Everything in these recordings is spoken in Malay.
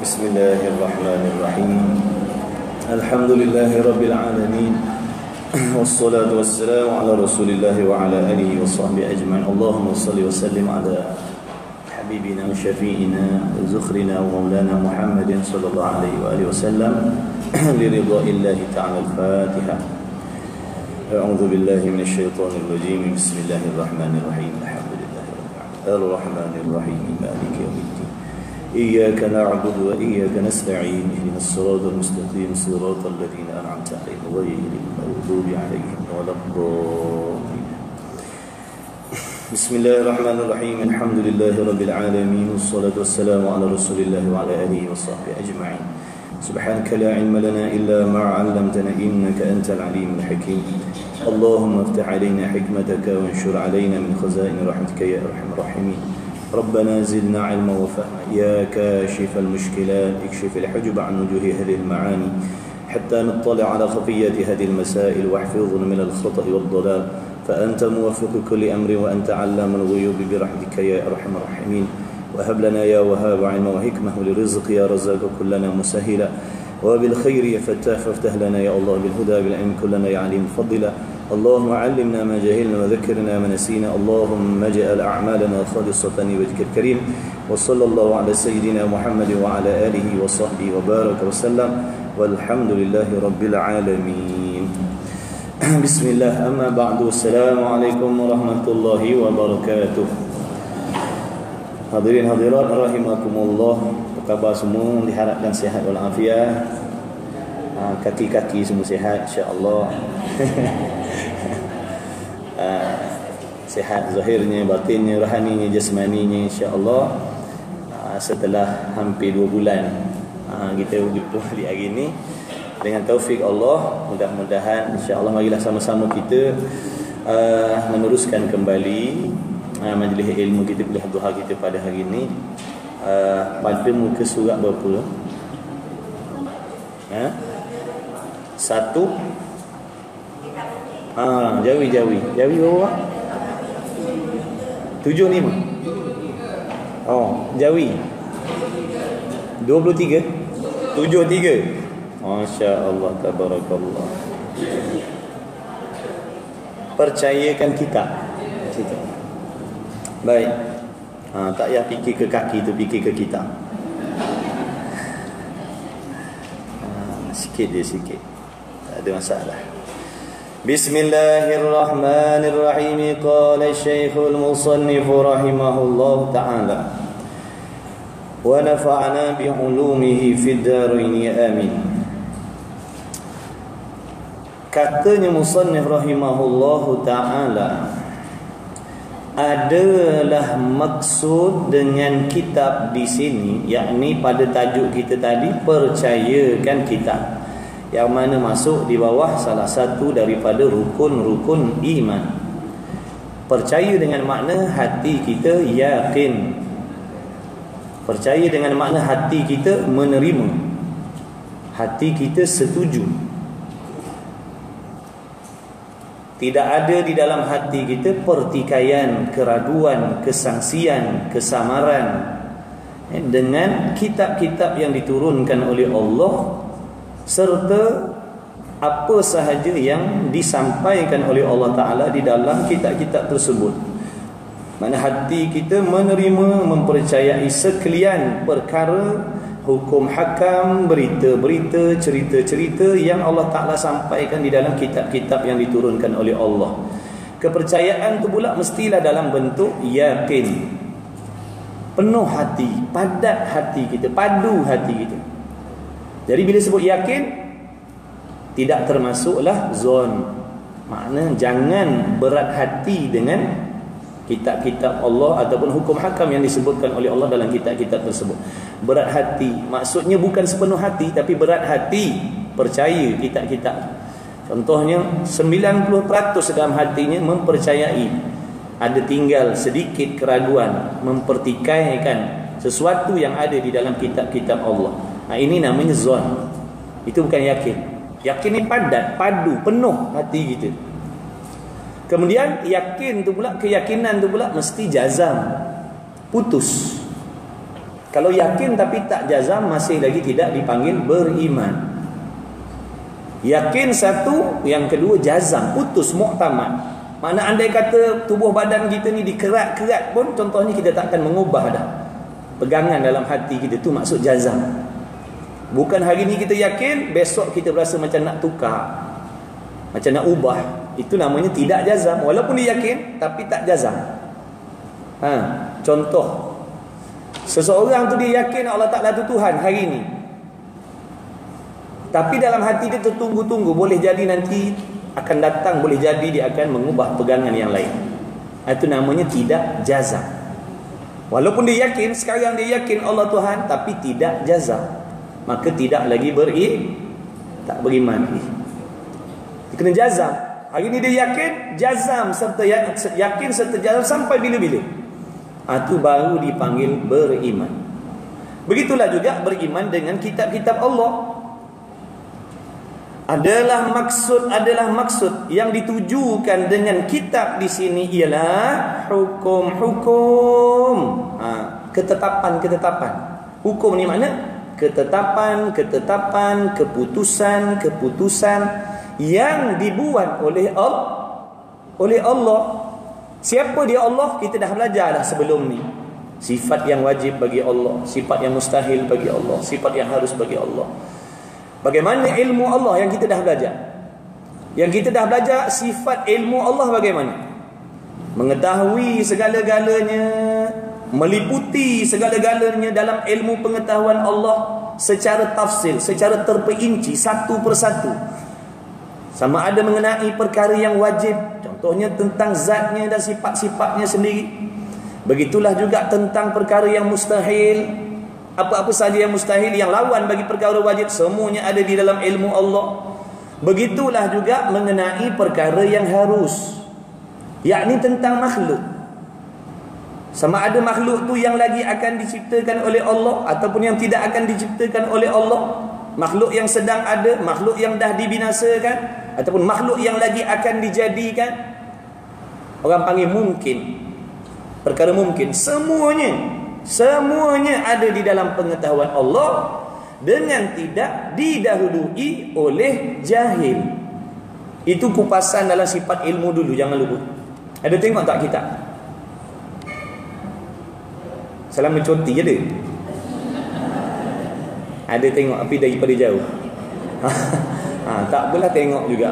Bismillahirrahmanirrahim. Alhamdulillahi rabbil alamin. Wassalatu wassalamu ala Rasulillah wa ala alihi wa sahbihi ajma'in. Allahumma salli wa sallim ala habibina wa syafi'ina wa zukhrina wa maulana Muhammadin sallallahu alaihi wa alihi wasallam li ridha'illahi ta'ala. Al-Fatiha. A'udzu billahi minasy syaithanir rajim. Bismillahirrahmanirrahim. Alhamdulillahi rabbil alamin. Ar-Rahmanir Rahim. Maliki yaumiddin. إياك نعبد وإياك نستعين اهدنا الصراط المستقيم صراط الذين أنعمت عليهم غير المغضوب عليهم ولا الضالين. بسم الله الرحمن الرحيم. الحمد لله رب العالمين والصلاة والسلام على رسول الله وعلى آله وصحبه أجمعين. سبحانك لا علم لنا إلا ما علمتنا إنك أنت العليم الحكيم. اللهم افتح علينا حكمتك وانشر علينا من خزائن رحمتك يا أرحم الراحمين. ربنا زدنا علما وفهما يا كاشف المشكلات اكشف الحجب عن وجوه هذه المعاني حتى نطلع على خفيات هذه المسائل واحفظنا من الخطأ والضلال فأنت موفق كل أمر وأنت علام الغيوب برحمتك يا أرحم الراحمين. وهب لنا يا وهاب علما وحكمة ولرزق يا رزاق كلنا مسهلا وبالخير يا فتاح فافتح لنا يا الله بالهدى بالعلم كلنا يا عليم فضلا. اللهم علمنا ما جهلنا وذكرنا ما نسينا. اللهم اجعل أعمالنا خالصة لوجهك الكريم. وصلى الله على سيدنا محمد وعلى آله وصحبه وبارك وسلم والحمد لله رب العالمين. بسم الله. أما بعد. السلام عليكم ورحمة الله وبركاته. Hadirin hadirat rahimakumullah. Apa khabar semua? Diharapkan sihat walafiat. Kaki-kaki semua sihat insya-Allah. Sihat zahirnya, batinnya, rohaninya, jasmaninya insya-Allah. Setelah hampir 2 bulan kita berjumpa di hari ini dengan taufik Allah, mudah-mudahan insya-Allah marilah sama-sama kita meneruskan kembali majlis ilmu kita, kuliah duha kita pada hari ini pada muka surat berapa? Satu. Jawi berapa? 75. Jawi 23. 73. Masya-Allah tabarakallah. Percayakan kita. Baik. Tak payah fikir ke kaki tu, fikir ke kita. Sikit dia sikit. Tak ada masalah. Bismillahirrahmanirrahim. Qala Syekhul Musannif rahimahullah ta'ala. Wa nafa'ana bi 'ulumihi fid dharain amin. Katanya musannif rahimahullah ta'ala, adalah maksud dengan kitab di sini, yakni pada tajuk kita tadi, percayakan kitab, yang mana masuk di bawah salah satu daripada rukun-rukun iman. Percaya dengan makna hati kita yakin. Percaya dengan makna hati kita menerima. Hati kita setuju. Tidak ada di dalam hati kita pertikaian, keraguan, kesangsian, kesamaran dengan kitab-kitab yang diturunkan oleh Allah, serta apa sahaja yang disampaikan oleh Allah Ta'ala di dalam kitab-kitab tersebut. Mana hati kita menerima, mempercayai sekalian perkara, hukum hakam, berita-berita, cerita-cerita yang Allah Ta'ala sampaikan di dalam kitab-kitab yang diturunkan oleh Allah. Kepercayaan itu pula mestilah dalam bentuk yakin. Penuh hati, padat hati kita, padu hati kita. Jadi bila sebut yakin, tidak termasuklah zon. Makna jangan berat hati dengan kitab-kitab Allah ataupun hukum hakam yang disebutkan oleh Allah dalam kitab-kitab tersebut. Berat hati maksudnya bukan sepenuh hati, tapi berat hati percaya kitab-kitab. Contohnya 90% dalam hatinya mempercayai, ada tinggal sedikit keraguan, mempertikaikan sesuatu yang ada di dalam kitab-kitab Allah. Ini namanya zon. Itu bukan yakin. Yakin ni padat, padu, penuh hati kita. Kemudian yakin tu pula, keyakinan tu pula mesti jazam, putus. Kalau yakin tapi tak jazam, masih lagi tidak dipanggil beriman. Yakin satu, yang kedua jazam, putus, muktamad. Mana andai kata tubuh badan kita ni dikerat-kerat pun, contohnya kita tak akan mengubah dah. Pegangan dalam hati kita tu maksud jazam. Bukan hari ni kita yakin, besok kita berasa macam nak tukar, macam nak ubah. Itu namanya tidak jazam. Walaupun dia yakin tapi tak jazam. Contoh, seseorang tu dia yakin Allah Ta'ala tu Tuhan hari ni, tapi dalam hati dia tertunggu-tunggu, boleh jadi nanti akan datang, boleh jadi dia akan mengubah pegangan yang lain. Itu namanya tidak jazam. Walaupun dia yakin, sekarang dia yakin Allah Tuhan, tapi tidak jazam, maka tidak lagi tak beriman. Dia kena jazam. Hari ni dia yakin, jazam serta yakin serta jazam sampai bila-bila. Itu baru dipanggil beriman. Begitulah juga beriman dengan kitab-kitab Allah. Adalah maksud yang ditujukan dengan kitab di sini ialah hukum-hukum, ketetapan. Hukum ni makna ketetapan, keputusan yang dibuat oleh Allah. Siapa dia Allah? Kita dah belajar dah sebelum ni. Sifat yang wajib bagi Allah, sifat yang mustahil bagi Allah, sifat yang harus bagi Allah. Bagaimana ilmu Allah yang kita dah belajar? Yang kita dah belajar sifat ilmu Allah bagaimana? Mengetahui segala-galanya, meliputi segala-galanya dalam ilmu pengetahuan Allah secara tafsil, secara terperinci satu persatu. Sama ada mengenai perkara yang wajib, contohnya tentang zatnya dan sifat-sifatnya sendiri. Begitulah juga tentang perkara yang mustahil. Apa-apa saja yang mustahil, yang lawan bagi perkara wajib, semuanya ada di dalam ilmu Allah. Begitulah juga mengenai perkara yang harus, yakni tentang makhluk. Sama ada makhluk tu yang lagi akan diciptakan oleh Allah ataupun yang tidak akan diciptakan oleh Allah. Makhluk yang sedang ada, makhluk yang dah dibinasakan, ataupun makhluk yang lagi akan dijadikan. Orang panggil mungkin, perkara mungkin. Semuanya ada di dalam pengetahuan Allah dengan tidak didahului oleh jahil. Itu kupasan dalam sifat ilmu dulu, jangan lupa. Ada tengok tak kitab? Salam mencoti je dia. Ada tengok api daripada jauh. Tak apalah tengok juga.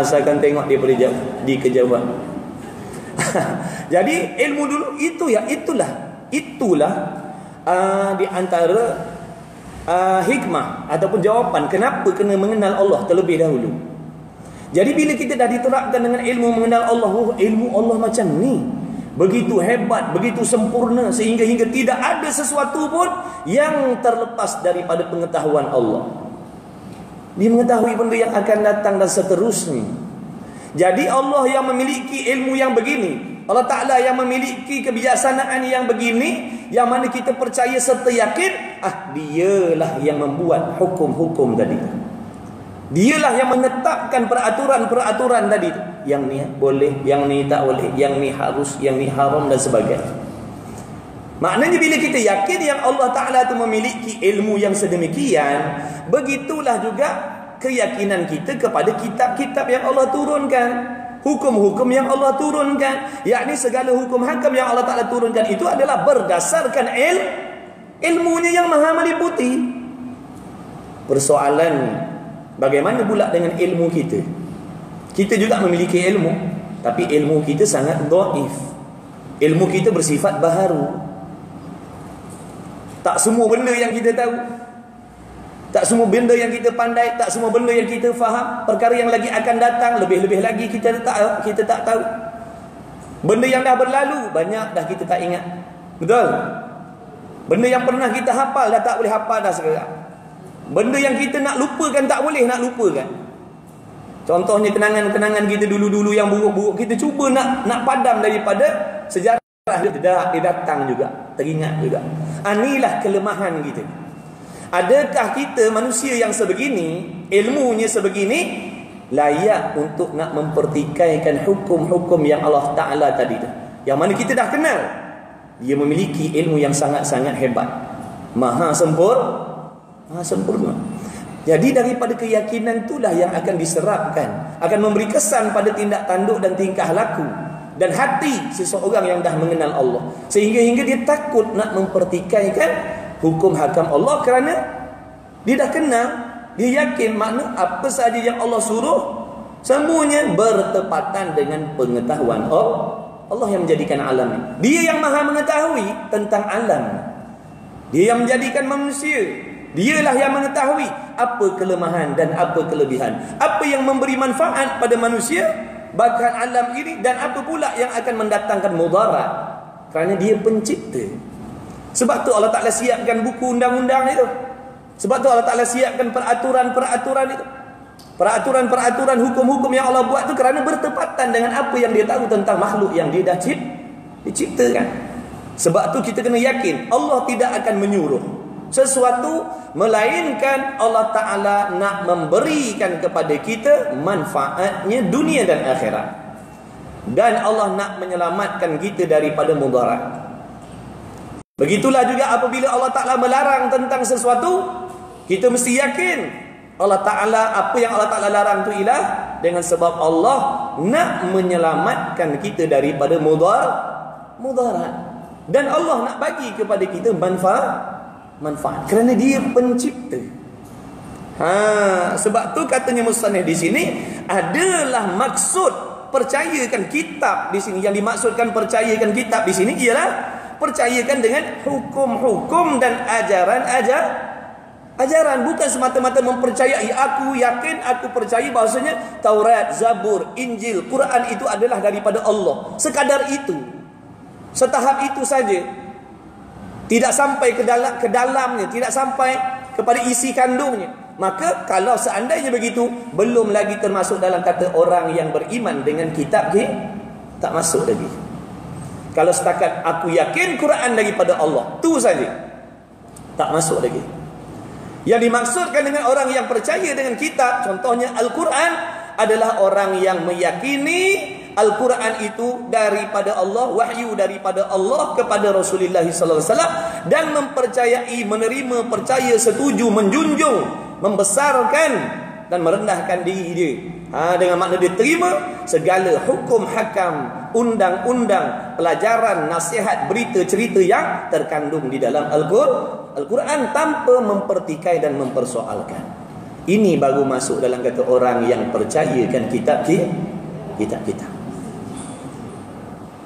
Asalkan tengok daripada jauh, di kejauhan. Jadi ilmu dulu itulah di antara hikmah ataupun jawapan kenapa kena mengenal Allah terlebih dahulu. Jadi bila kita dah diterapkan dengan ilmu mengenal Allah, ilmu Allah macam ni, begitu hebat, begitu sempurna, sehingga tidak ada sesuatu pun yang terlepas daripada pengetahuan Allah. Dia mengetahui benda yang akan datang dan seterusnya. Jadi Allah yang memiliki ilmu yang begini, Allah Ta'ala yang memiliki kebijaksanaan yang begini, yang mana kita percaya serta yakin, dialah yang membuat hukum-hukum tadi. Dialah yang menetapkan peraturan-peraturan tadi. Yang ni boleh, yang ni tak boleh, yang ni harus, yang ni haram dan sebagainya. Maknanya bila kita yakin yang Allah Ta'ala itu memiliki ilmu yang sedemikian, begitulah juga keyakinan kita kepada kitab-kitab yang Allah turunkan, hukum-hukum yang Allah turunkan, yakni segala hukum hakam yang Allah Ta'ala turunkan itu adalah berdasarkan ilmunya yang maha meliputi. Persoalannya, bagaimana pula dengan ilmu kita? Kita juga memiliki ilmu, tapi ilmu kita sangat dhaif. Ilmu kita bersifat baharu. Tak semua benda yang kita tahu, tak semua benda yang kita pandai, tak semua benda yang kita faham. Perkara yang lagi akan datang, lebih-lebih lagi kita tak tahu. Benda yang dah berlalu, banyak dah kita tak ingat. Betul? Benda yang pernah kita hafal, dah tak boleh hafal dah sekarang. Benda yang kita nak lupakan, tak boleh nak lupakan. Contohnya kenangan-kenangan kita dulu-dulu yang buruk-buruk, kita cuba nak padam daripada sejarah. Dia datang juga, teringat juga. Inilah kelemahan kita. Adakah kita manusia yang sebegini, ilmunya sebegini, layak untuk nak mempertikaikan hukum-hukum yang Allah Ta'ala tadi tu, yang mana kita dah kenal? Dia memiliki ilmu yang sangat-sangat hebat. Maha sempurna. Jadi daripada keyakinan itulah yang akan diserapkan, akan memberi kesan pada tindak tanduk dan tingkah laku dan hati seseorang yang dah mengenal Allah, sehingga dia takut nak mempertikaikan hukum hakam Allah, kerana dia dah kenal, dia yakin makna apa sahaja yang Allah suruh semuanya bertepatan dengan pengetahuan Allah yang menjadikan alam. Dia yang maha mengetahui tentang alam. Dia yang menjadikan manusia. Dialah yang mengetahui apa kelemahan dan apa kelebihan, apa yang memberi manfaat pada manusia, bahkan alam ini, dan apa pula yang akan mendatangkan mudarat, kerana dia pencipta. Sebab tu Allah Ta'ala siapkan buku undang-undang itu. Sebab tu Allah Ta'ala siapkan peraturan-peraturan itu. Peraturan-peraturan hukum-hukum yang Allah buat tu kerana bertepatan dengan apa yang dia tahu tentang makhluk yang dia dah diciptakan. Sebab tu kita kena yakin Allah tidak akan menyuruh sesuatu melainkan Allah Ta'ala nak memberikan kepada kita manfaatnya dunia dan akhirat, dan Allah nak menyelamatkan kita daripada mudarat. Begitulah juga apabila Allah Ta'ala melarang tentang sesuatu, kita mesti yakin Allah Ta'ala, apa yang Allah Ta'ala larang itu ialah dengan sebab Allah nak menyelamatkan kita daripada mudarat, dan Allah nak bagi kepada kita manfaat kerana dia pencipta. Sebab tu katanya musannif di sini adalah maksud percayakan kitab di sini. Yang dimaksudkan percayakan kitab di sini ialah percayakan dengan hukum-hukum dan ajaran, bukan semata-mata mempercayai. Aku yakin, aku percaya bahasanya Taurat, Zabur, Injil, Quran itu adalah daripada Allah. Sekadar itu, setahap itu saja. Tidak sampai ke dalamnya, tidak sampai kepada isi kandungnya. Maka kalau seandainya begitu, belum lagi termasuk dalam kata orang yang beriman dengan kitab ke, tak masuk lagi. Kalau setakat aku yakin Quran daripada Allah, tu saja, tak masuk lagi. Yang dimaksudkan dengan orang yang percaya dengan kitab, contohnya Al-Quran, adalah orang yang meyakini Al-Quran itu daripada Allah, wahyu daripada Allah kepada Rasulullah SAW, dan mempercayai, menerima, percaya, setuju, menjunjung, membesarkan dan merendahkan diri dia. Dengan makna dia terima segala hukum hakam, undang-undang, pelajaran, nasihat, berita, cerita yang terkandung di dalam Al-Quran tanpa mempertikai dan mempersoalkan. Ini baru masuk dalam kata orang yang percayakan kitab.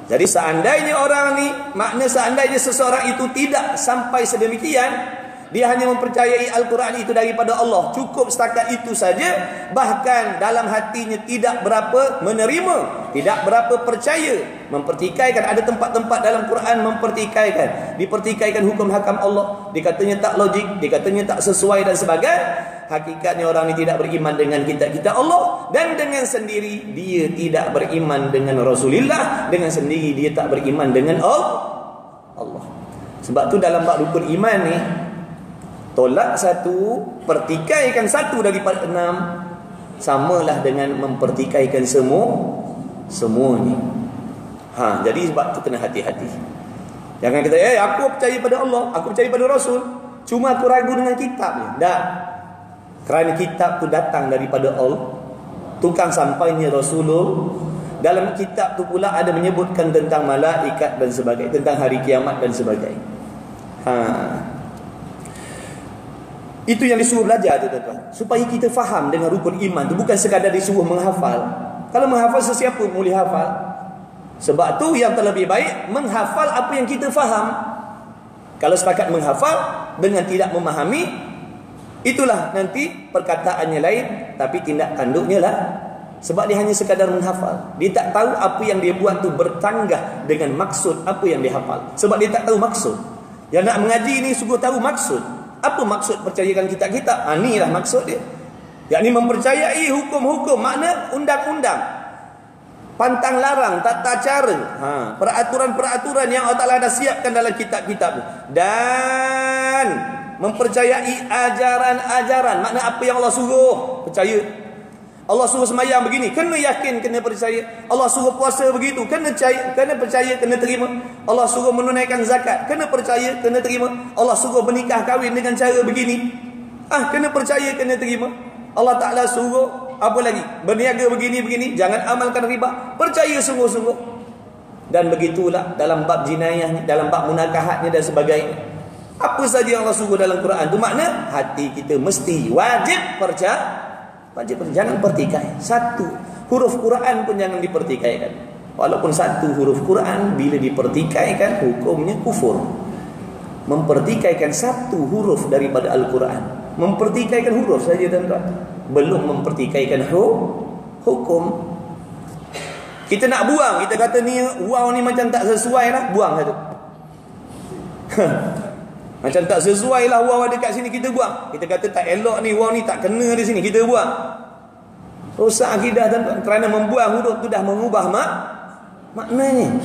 Jadi seandainya orang ni, makna seandainya seseorang itu tidak sampai sedemikian, dia hanya mempercayai Al-Quran itu daripada Allah, cukup setakat itu saja, bahkan dalam hatinya tidak berapa menerima, tidak berapa percaya, mempertikaikan. Ada tempat-tempat dalam Quran dipertikaikan hukum hakam Allah, dikatanya tak logik, dikatanya tak sesuai dan sebagainya. Hakikatnya orang ini tidak beriman dengan kitab-kitab Allah, dan dengan sendiri dia tidak beriman dengan Rasulullah, dengan sendiri dia tak beriman dengan Allah. Sebab tu dalam bab rukun iman ni, tolak satu, pertikaikan satu daripada 6, samalah dengan mempertikaikan semuanya. Jadi sebab tu kena hati-hati. Jangan kita aku percaya pada Allah, aku percaya pada Rasul, cuma aku ragu dengan kitabnya. Tak. Kerana kitab tu datang daripada Allah, tukang sampainya Rasulullah. Dalam kitab tu pula ada menyebutkan tentang malaikat dan sebagainya, tentang hari kiamat dan sebagainya. Itu yang disuruh belajar tu, tuan-tuan, supaya kita faham dengan rukun iman tu, bukan sekadar disuruh menghafal. Kalau menghafal, sesiapa boleh hafal. Sebab tu yang terlebih baik menghafal apa yang kita faham. Kalau setakat menghafal dengan tidak memahami, itulah nanti perkataannya lain, tapi tindak tanduknya lah. Sebab dia hanya sekadar menghafal, dia tak tahu apa yang dia buat tu bertanggah dengan maksud apa yang dia hafal. Sebab dia tak tahu maksud. Yang nak mengaji ni sungguh tahu maksud. Apa maksud percayakan kitab-kitab? Inilah maksud dia, yakni mempercayai hukum-hukum, makna undang-undang, pantang larang, tata cara, peraturan-peraturan yang Allah Ta'ala dah siapkan dalam kitab-kitab, dan mempercayai ajaran-ajaran, makna apa yang Allah suruh percaya, Allah suruh semayang begini, kena yakin, kena percaya. Allah suruh puasa begitu, kena percaya, kena terima. Allah suruh menunaikan zakat, kena percaya, kena terima. Allah suruh bernikah kahwin dengan cara begini, kena percaya, kena terima. Allah Ta'ala suruh apa lagi? Berniaga begini, jangan amalkan riba, percaya sungguh-sungguh. Dan begitulah dalam bab jinayahnya, dalam bab munakahatnya dan sebagainya. Apa saja yang Allah suruh dalam Quran tu makna hati kita mesti wajib percaya. Jangan pertikai. Satu huruf Quran pun jangan dipertikaikan. Walaupun satu huruf Quran bila dipertikaikan hukumnya kufur. Mempertikaikan satu huruf daripada Al-Quran, mempertikaikan huruf saja tuan-tuan, belum mempertikaikan hukum. Kita nak buang, kita kata ni waw ni macam tak sesuai lah, buang satu. Macam tak sesuai lah waw ada kat sini, kita buang. Kita kata tak elok ni, waw ni tak kena di sini, kita buang. Rosak akidah tuan-tuan, kerana membuang huruf tu dah mengubah maknanya.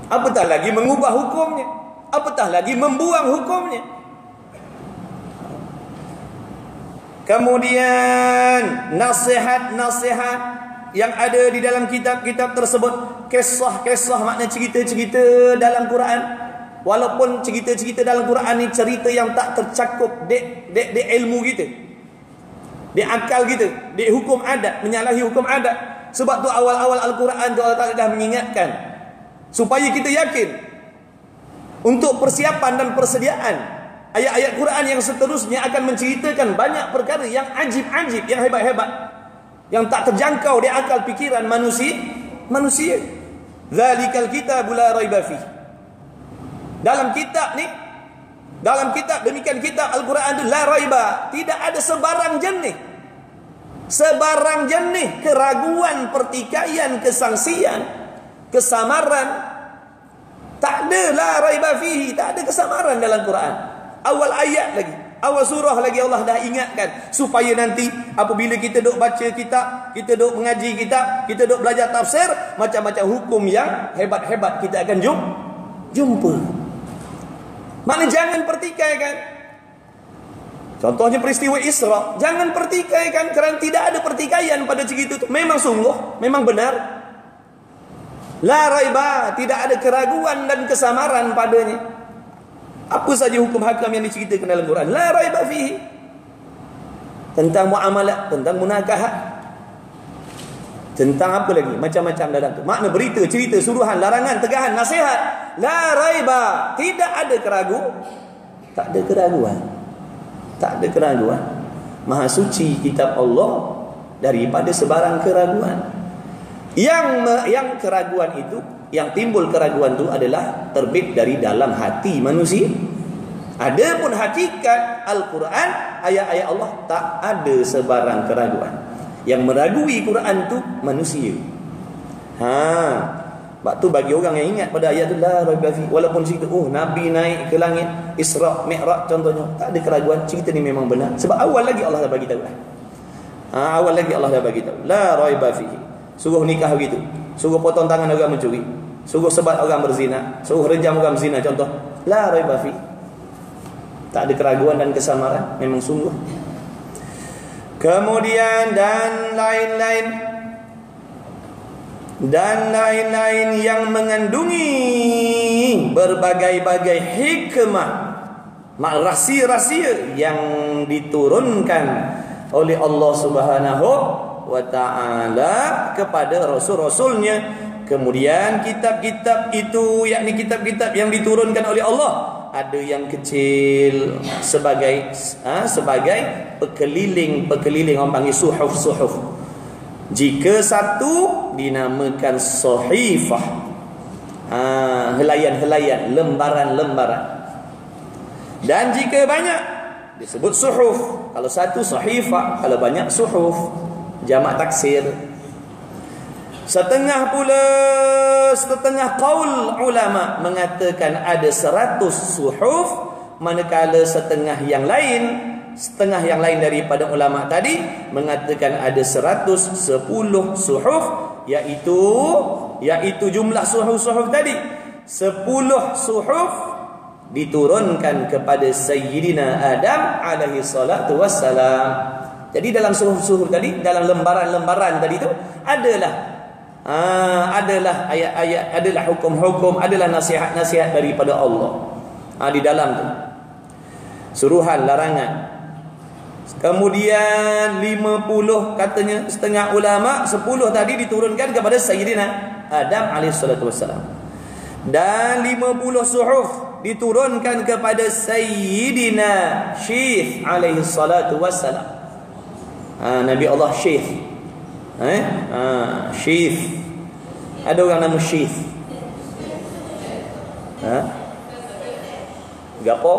Apatah lagi mengubah hukumnya, apatah lagi membuang hukumnya. Kemudian nasihat-nasihat yang ada di dalam kitab-kitab tersebut, kisah-kisah makna cerita-cerita dalam Quran. Walaupun cerita-cerita dalam Quran ni cerita yang tak tercakup di ilmu kita, di akal kita, di hukum adat, menyalahi hukum adat. Sebab tu awal-awal Al-Quran tu Allah Ta'ala dah mengingatkan supaya kita yakin untuk persiapan dan persediaan ayat-ayat Quran yang seterusnya akan menceritakan banyak perkara yang ajib-ajib, yang hebat-hebat, yang tak terjangkau di akal fikiran manusia. Zalikal kitabul la raiba fihi. Dalam kitab ni, dalam kitab, demikian kitab Al-Quran itu la raiba, tidak ada sebarang jenis keraguan, pertikaian, kesangsian, kesamaran. Tak ada la raiba fihi, tak ada kesamaran dalam Quran. Awal ayat lagi, awal surah lagi Allah dah ingatkan supaya nanti apabila kita duk baca kitab, kita duk mengaji kitab, kita duk belajar tafsir, macam-macam hukum yang hebat-hebat kita akan jumpa. Maknanya jangan pertikaikan. Contohnya peristiwa Isra, jangan pertikaikan, kerana tidak ada pertikaian pada cerita itu. Memang sungguh, memang benar. La raiba, tidak ada keraguan dan kesamaran padanya. Apa saja hukum hakam yang diceritakan dalam Quran, la raiba fihi. Tentang muamalat, tentang munakahat, tentang apa lagi, macam-macam dalam tu. Makna berita, cerita, suruhan, larangan, tegahan, nasihat, la raiba, tidak ada tak ada keraguan. Maha suci kitab Allah daripada sebarang keraguan. Yang keraguan itu, yang timbul keraguan itu adalah terbit dari dalam hati manusia. Adapun hakikat Al-Quran, ayat-ayat Allah, tak ada sebarang keraguan. Yang meragui Quran tu manusia. Sebab tu bagi orang yang ingat pada ayat tu la raiba fi, walaupun cerita Nabi naik ke langit, Isra, Mi'raj contohnya, tak ada keraguan, cerita ni memang benar. Sebab awal lagi Allah dah bagi tahu. Awal lagi Allah dah bagi tahu la raiba fi. Suruh nikah begitu, suruh potong tangan orang mencuri, suruh sebat orang berzina, suruh rejam orang berzina contoh. La raiba fi. Tak ada keraguan dan kesamaran, memang sungguh. Kemudian dan lain-lain yang mengandungi berbagai-bagai hikmah, rahsia-rahsia yang diturunkan oleh Allah Subhanahu wa ta'ala kepada rasul-rasulnya. Kemudian kitab-kitab itu, yakni kitab-kitab yang diturunkan oleh Allah, ada yang kecil sebagai pekeliling orang panggil suhuf. Jika satu dinamakan sahifah, helaian-helaian, lembaran-lembaran. Dan jika banyak disebut suhuf. Kalau satu sahifah, kalau banyak suhuf, jamak taksir. Setengah qaul ulama mengatakan ada 100 suhuf, manakala setengah yang lain daripada ulama tadi mengatakan ada 110 suhuf, iaitu jumlah suhuf tadi 10 suhuf diturunkan kepada Sayyidina Adam alaihi salatu wassalam. Jadi dalam suhuf-suhuf tadi, dalam lembaran-lembaran tadi tu adalah ayat-ayat, adalah hukum-hukum, adalah nasihat-nasihat daripada Allah. Di dalam tu suruhan, larangan. Kemudian 50 katanya setengah ulama, 10 tadi diturunkan kepada Sayyidina Adam alaihissalatu wassalam. Dan 50 suhuf diturunkan kepada Sayyidina Syekh alaihissalatu wassalam. Nabi Allah Syekh. Syekh. Ada orang nama Syekh. Gapo?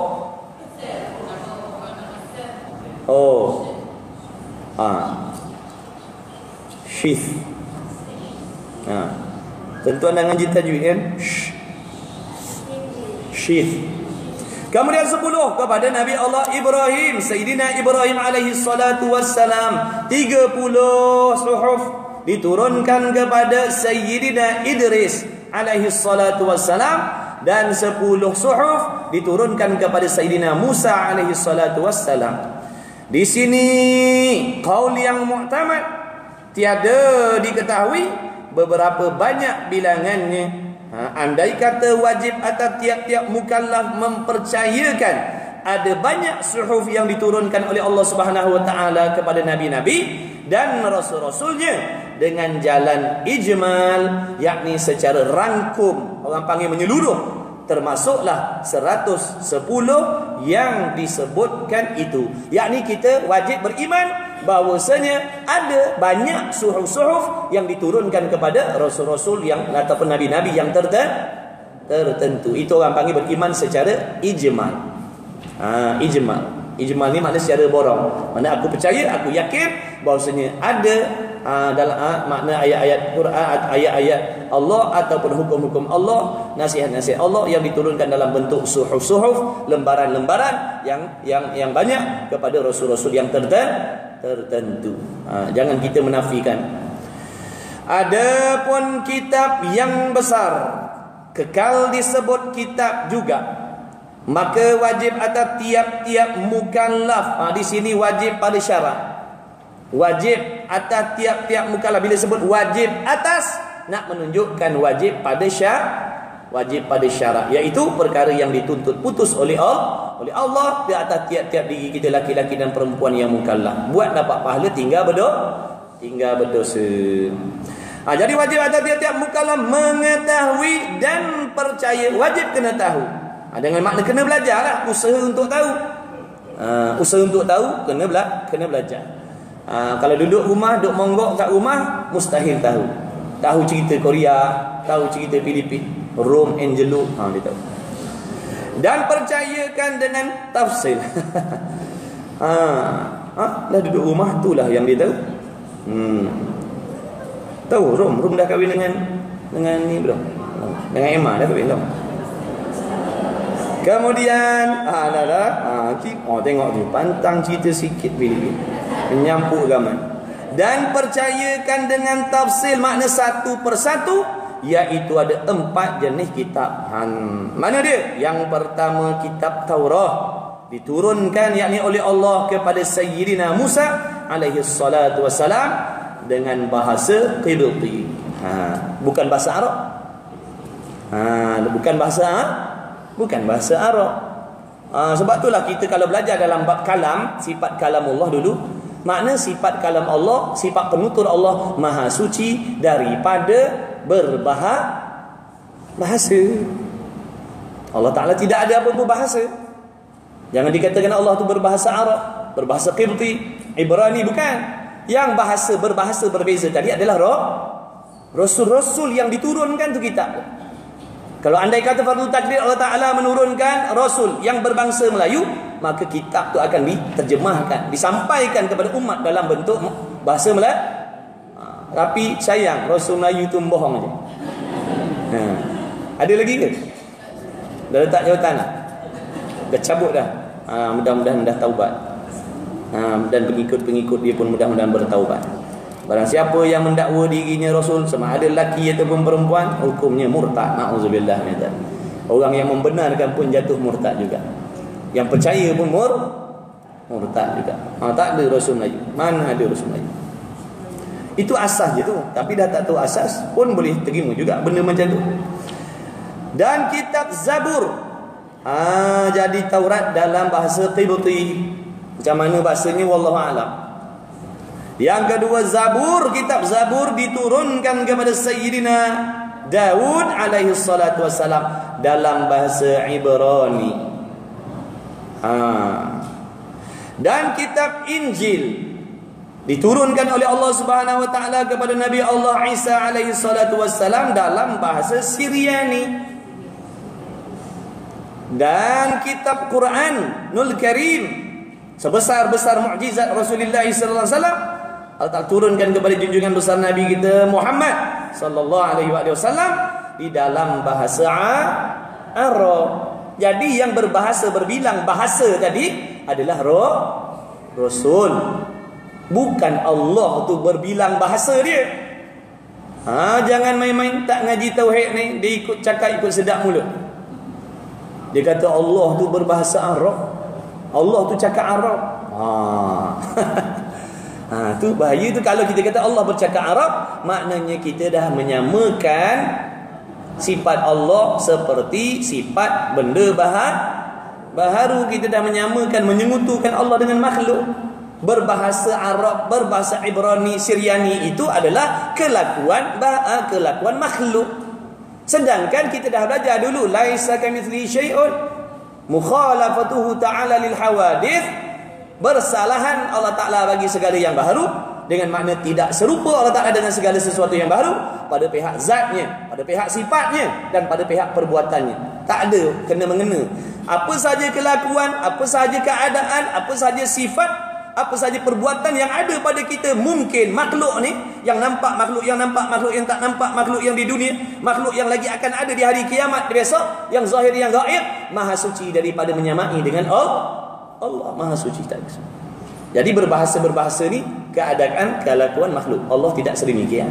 Oh. Syekh. Tentu anda ngaji tajwid kan? Syekh. Kemudian 10 kepada Nabi Allah Ibrahim, Sayyidina Ibrahim alaihi salatu wassalam. 30 suhuf diturunkan kepada Sayyidina Idris alaihi salatu wassalam, dan 10 suhuf diturunkan kepada Sayyidina Musa alaihi salatu wassalam. Di sini qaul yang mu'tamad, tiada diketahui beberapa banyak bilangannya. Andai kata wajib atas tiap-tiap mukallaf mempercayakan ada banyak suhuf yang diturunkan oleh Allah Subhanahu wa taala kepada nabi-nabi dan rasul-rasulnya dengan jalan ijmal, yakni secara rangkum, orang panggil menyeluruh, termasuklah 110 yang disebutkan itu. Yakni kita wajib beriman bahawasanya ada banyak suhuf-suhuf yang diturunkan kepada rasul-rasul yang ataupun nabi-nabi yang tertentu. Itu orang panggil beriman secara ijmal. Ijmal ni makna secara borong. Mana aku percaya, aku yakin bahawasanya ada dalam makna ayat-ayat Quran, ayat-ayat Allah ataupun hukum-hukum Allah, nasihat-nasihat Allah yang diturunkan dalam bentuk suhuf-suhuf, lembaran-lembaran yang banyak kepada rasul-rasul yang tertentu. Jangan kita menafikan. Adapun kitab yang besar kekal disebut kitab juga, maka wajib atas tiap-tiap mukallaf. Di sini wajib pada syarat. Wajib atas tiap-tiap mukallaf. Bila sebut wajib atas, nak menunjukkan wajib pada syarat, iaitu perkara yang dituntut putus oleh Allah di atas tiap-tiap diri kita, laki-laki dan perempuan yang mukallaf. Buat dapat pahala tinggal berdosa. Jadi wajib atas tiap-tiap mukallaf mengetahui dan percaya. Wajib kena tahu. Dengan makna kena belajarlah, usaha untuk tahu. Usaha untuk tahu kena belajar. Kalau duduk rumah, duduk monggok kat rumah, mustahil tahu. Tahu cerita Korea, tahu cerita Filipin, Rome, Angelo, dia tahu. Dan percayakan dengan tafsir. Dah duduk rumah, itulah yang dia tahu. Tahu Rome dah kahwin dengan ni belum? Dengan Emma dah kahwin belum? Kemudian tengok tu, pantang cerita sikit Filipin, menyampuk zaman. Dan percayakan dengan tafsir, makna satu persatu, iaitu ada 4 jenis kitab. Mana dia? Yang pertama kitab Taurah, diturunkan yakni oleh Allah kepada Sayyidina Musa alaihi salatu wassalam dengan bahasa Qibti. Bukan bahasa Arab. Bukan bahasa Arab. Sebab itulah kita kalau belajar dalam bab kalam, sifat kalam Allah dulu, makna sifat kalam Allah, sifat penutur Allah maha suci daripada bahasa. Allah Ta'ala tidak ada apa-apa bahasa. Jangan dikatakan Allah itu berbahasa Arab, berbahasa Qibti, Ibrani, bukan. Yang berbahasa berbeza tadi adalah rasul-rasul yang diturunkan tu kitab. Kalau andai kata fardu takdir Allah Ta'ala menurunkan rasul yang berbangsa Melayu, maka kitab tu akan diterjemahkan, disampaikan kepada umat dalam bentuk bahasa Melayu. Tapi sayang, rasul Melayu tu bohong aja. Ada lagi ke? Dah letak jawatan dah. Dah cabut dah. Mudah-mudahan dah taubat. Dan pengikut-pengikut dia pun mudah-mudahan bertaubat. Barang siapa yang mendakwa dirinya rasul, sama ada lelaki ataupun perempuan, hukumnya murtad. Na'udzubillah min dzalik. Orang yang membenarkan pun jatuh murtad juga. Yang percaya pun Murtad juga. Tak ada Rasul Melayu. Mana ada Rasul Melayu? Itu asas je tu. Tapi dah tak tahu asas pun boleh terima juga benda macam tu. Dan kitab Zabur. Jadi Taurat dalam bahasa Qibti. Macam mana bahasanya wallahu a'lam. Yang kedua Zabur, kitab Zabur diturunkan kepada Sayyidina Daud alaihi salatu wassalam dalam bahasa Ibrani. Dan kitab Injil diturunkan oleh Allah Subhanahu wa taala kepada Nabi Allah Isa alaihi salatu wassalam dalam bahasa Syriani. Dan kitab Quranul Karim, sebesar-besar mukjizat Rasulullah sallallahu alaihi wasallam, Allah turunkan kepada junjungan besar Nabi kita Muhammad sallallahu alaihi wasallam di dalam bahasa Arab. Jadi yang berbahasa berbilang bahasa tadi adalah Rasul. Bukan Allah tu berbilang bahasa dia. Jangan main-main tak ngaji tauhid ni, dia ikut cakap ikut sedap mulut. Dia kata Allah tu berbahasa Arab. Allah tu cakap Arab. Tu bahaya tu kalau kita kata Allah bercakap Arab, maknanya kita dah menyamakan sifat Allah seperti sifat benda baharu. Kita dah menyamakan, menyengutukan Allah dengan makhluk. Berbahasa Arab, berbahasa Ibrani, Syriani itu adalah kelakuan makhluk. Sedangkan kita dah belajar dulu laisa kamitslihi syai'un, mukhalafatuhu ta'ala lil hawadits, bersalahan Allah Ta'ala bagi segala yang baharu, dengan makna tidak serupa Allah Ta'ala dengan segala sesuatu yang baru pada pihak zatnya, pada pihak sifatnya, dan pada pihak perbuatannya. Tak ada kena-mengena. Apa saja kelakuan, apa saja keadaan, apa saja sifat, apa saja perbuatan yang ada pada kita, mungkin makhluk ni yang nampak, makhluk yang nampak, makhluk yang tak nampak, makhluk yang di dunia, makhluk yang lagi akan ada di hari kiamat besok, yang zahir yang gaib, maha suci daripada menyamai dengan Allah maha suci tak. Jadi berbahasa ni keadaan kelakuan makhluk. Allah tidak sedemikian.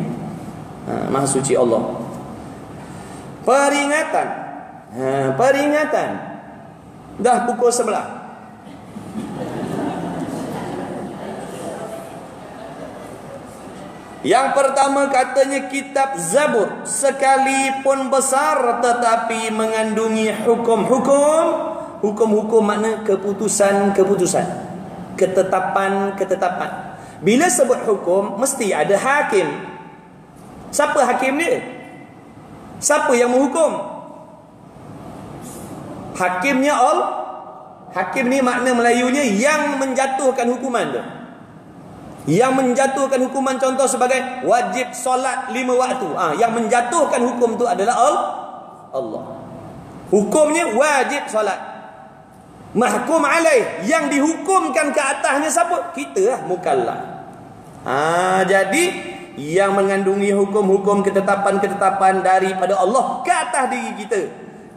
Maha suci Allah. Peringatan. Dah pukul 11. Yang pertama katanya kitab Zabur sekalipun besar tetapi mengandungi hukum-hukum. Hukum-hukum makna keputusan-keputusan, ketetapan-ketetapan. Bila sebut hukum mesti ada hakim. Siapa hakim dia? Siapa yang menghukum? Hakimnya Allah. Hakim ni makna Melayunya yang menjatuhkan hukuman tu. Yang menjatuhkan hukuman, contoh sebagai wajib solat 5 waktu. Yang menjatuhkan hukum tu adalah Allah. Hukumnya wajib solat. Mahkum alaih, yang dihukumkan ke atasnya siapa? Kita lah, mukallaf. Jadi yang mengandungi hukum-hukum, ketetapan-ketetapan daripada Allah ke atas diri kita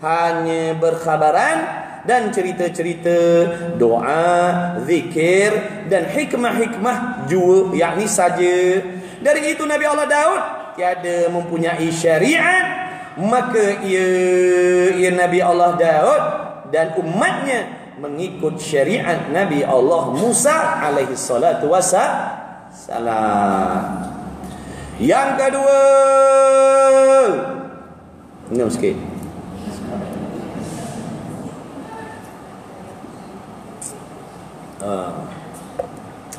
hanya berkhabaran dan cerita-cerita, doa, zikir dan hikmah-hikmah jua, yakni saja. Dari itu Nabi Allah Daud tiada mempunyai syariat, maka ia Nabi Allah Daud dan umatnya mengikut syariat Nabi Allah Musa alaihi salatu wassalam. Yang kedua, minum sikit.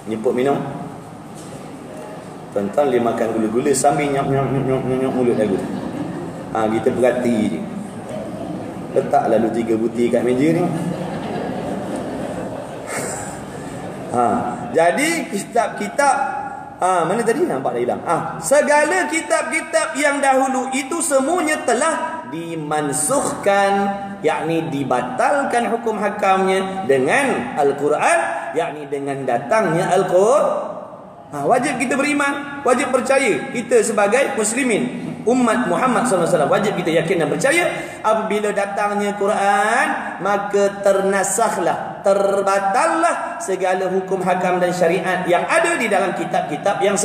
Nyepuk minum. Tuan-tuan dia makan gula-gula sambil nyap mulut lagu. Kita perhati je. Letak lalu 3 butir kat meja ni. Jadi kitab-kitab mana tadi nampak dah hilang. Segala kitab-kitab yang dahulu itu semuanya telah dimansukhkan, yakni dibatalkan hukum hakamnya dengan Al-Quran, yakni dengan datangnya Al-Quran. Wajib kita beriman, wajib percaya. Kita sebagai muslimin, umat Muhammad SAW, wajib kita yakin dan percaya apabila datangnya Quran, maka ternasakhlah, terbatallah segala hukum hakam dan syariat yang ada di dalam kitab-kitab yang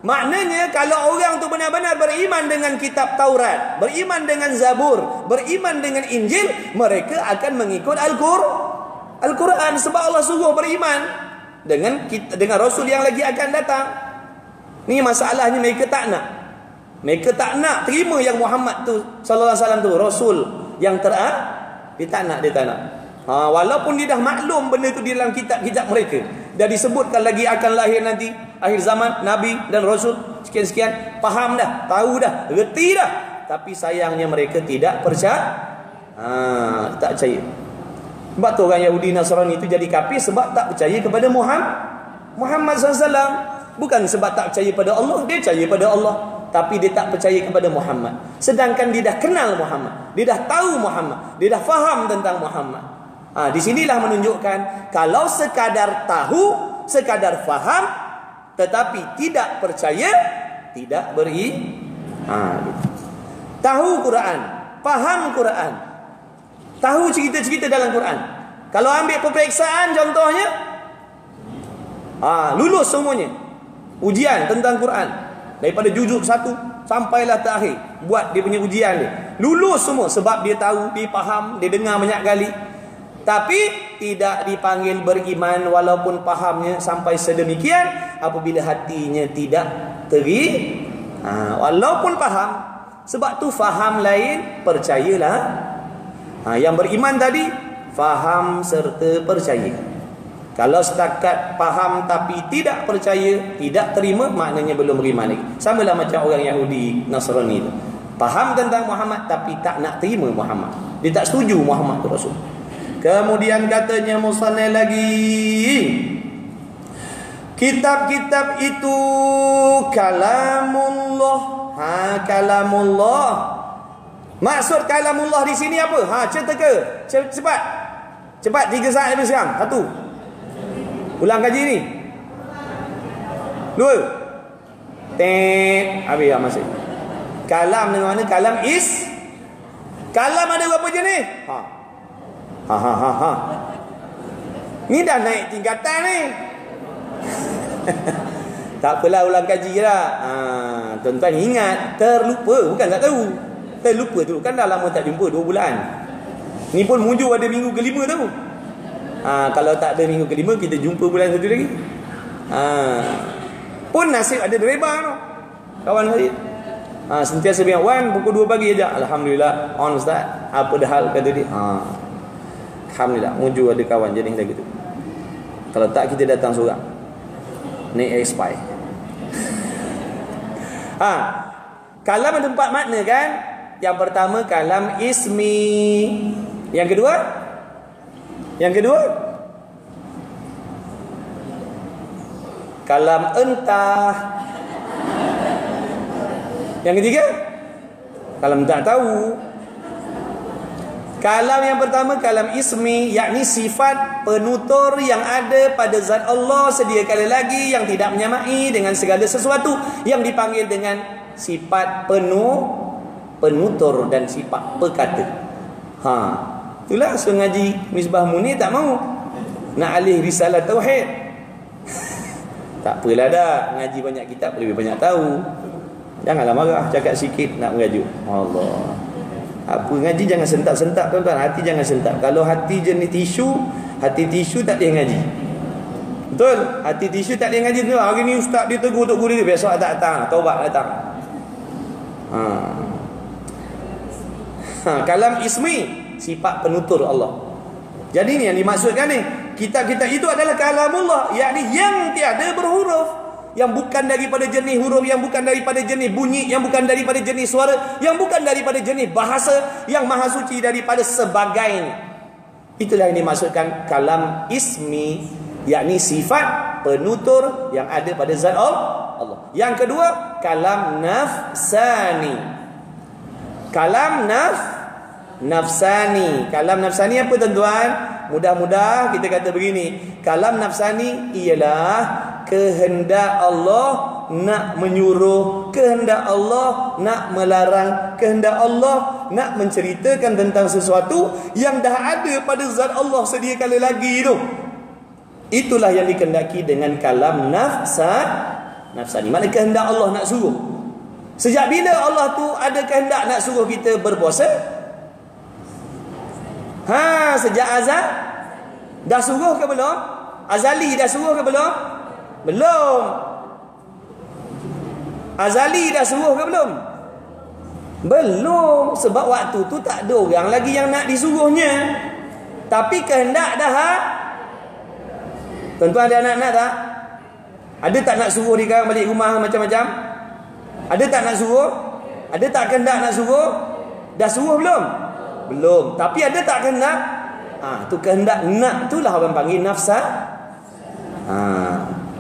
Maknanya kalau orang tu benar-benar beriman dengan kitab Taurat, beriman dengan Zabur, beriman dengan Injil, mereka akan mengikut Al-Quran, sebab Allah suruh beriman dengan Rasul yang lagi akan datang. Ni masalahnya mereka tak nak. Mereka tak nak terima yang Muhammad tu sallallahu alaihi wasallam tu Rasul yang dia tak nak. Walaupun dia dah maklum benda tu di dalam kitab-kitab mereka, dah disebutkan lagi akan lahir nanti akhir zaman Nabi dan Rasul sekian-sekian, faham dah, tahu dah, reti dah, tapi sayangnya mereka tidak percaya. Tak percaya. Sebab tu orang Yahudi Nasrani itu jadi kafir sebab tak percaya kepada Muhammad SAW. Bukan sebab tak percaya pada Allah, dia percaya pada Allah, tapi dia tak percaya kepada Muhammad. Sedangkan dia dah kenal Muhammad, dia dah tahu Muhammad, dia dah faham tentang Muhammad. Di sinilah menunjukkan kalau sekadar tahu, sekadar faham, tetapi tidak percaya, tidak tahu Quran, faham Quran, tahu cerita-cerita dalam Quran. Kalau ambil peperiksaan contohnya, lulus semuanya ujian tentang Quran daripada juzuk 1 sampailah terakhir, buat dia punya ujian dia, lulus semua sebab dia tahu, dia faham, dia dengar banyak kali. Tapi tidak dipanggil beriman walaupun fahamnya sampai sedemikian apabila hatinya tidak walaupun faham. Sebab tu faham lain, percayalah. Yang beriman tadi faham serta percaya. Kalau setakat faham tapi tidak percaya, tidak terima, maknanya belum beriman lagi. Samalah macam orang Yahudi Nasrani itu. Faham tentang Muhammad tapi tak nak terima Muhammad. Dia tak setuju Muhammad itu Rasul. Kemudian katanya musannif lagi, kitab-kitab itu kalamullah. Kalamullah. Maksud kalamullah di sini apa? Cepat. Cepat 3 saat habis sekarang. 1. Ulang kaji ni. 2. Habis dah masih. Kalam dengan mana? Kalam kalam ada berapa jenis? Ni dah naik tingkatan ni. Tak apalah, ulang kaji lah. Tuan-tuan ingat, terlupa, bukan tak tahu. Terlupa tu kan dah lama tak jumpa, 2 bulan. Ni pun muncul ada minggu ke-5 tahu. Kalau tak ada minggu ke-5, kita jumpa bulan 1 lagi. Pun nasib ada driver tu, kawan saya. Sentiasa bilang, Wan pukul 2 pagi aja. Alhamdulillah, on Ustaz. Apa dah hal kata dia? Alhamdulillah, muncul ada kawan jadi dah gitu. Kalau tak, kita datang seorang. Ni expire. Kalam ada 4 makna kan? Yang pertama kalam ismi. Yang kedua kalam entah. Yang ketiga kalam tak tahu. Kalam yang pertama kalam ismi, yakni sifat penutur yang ada pada zat Allah sedia kala lagi, yang tidak menyamai dengan segala sesuatu, yang dipanggil dengan sifat penutur dan sifat pekata. Itulah so ngaji Misbah Munir tak mau nak alih risalah tauhid. Tak apalah dah, ngaji banyak kitab lebih banyak tahu. Janganlah marah, cakap sikit nak mengajuk. Allah. Apa ngaji jangan sentak-sentak tuan-tuan, hati jangan sentak. Kalau hati jenis tisu, hati tisu tak boleh ngaji. Betul? Hati tisu tak boleh ngaji tu. Hari ni ustaz dia tegur dia, besok tak datang, taubat datang. Kalam ismi, sifat penutur Allah. Jadi ni yang dimaksudkan ni, kitab-kitab itu adalah kalamullah, yakni yang tiada berhuruf, yang bukan daripada jenis huruf, yang bukan daripada jenis bunyi, yang bukan daripada jenis suara, yang bukan daripada jenis bahasa, yang maha suci daripada sebagainya. Itulah yang dimaksudkan kalam ismi, yakni sifat penutur yang ada pada zat Allah. Yang kedua, kalam nafsani. Kalam nafsani. Kalam nafsani apa tuan-tuan? Mudah-mudah kita kata begini, kalam nafsani ialah kehendak Allah nak menyuruh, kehendak Allah nak melarang, kehendak Allah nak menceritakan tentang sesuatu yang dah ada pada zat Allah sedia kala lagi tu. Itulah yang dikehendaki dengan kalam nafsani. Maknanya kehendak Allah nak suruh. Sejak bila Allah tu ada kehendak nak suruh kita berpuasa? Sejak azal. Dah suruh ke belum? Azali dah suruh ke belum? Belum. Azali dah suruh ke belum? Belum. Sebab waktu tu tak ada orang lagi yang nak disuruhnya. Tapi kehendak dah. Tuan-tuan ada anak-anak tak? Ada tak nak suruh dia sekarang balik rumah macam-macam? Ada tak nak suruh? Ada tak kehendak nak suruh? Dah suruh belum? Belum. Tapi ada tak kehendak? Tu kehendak nak itulah orang panggil nafsa.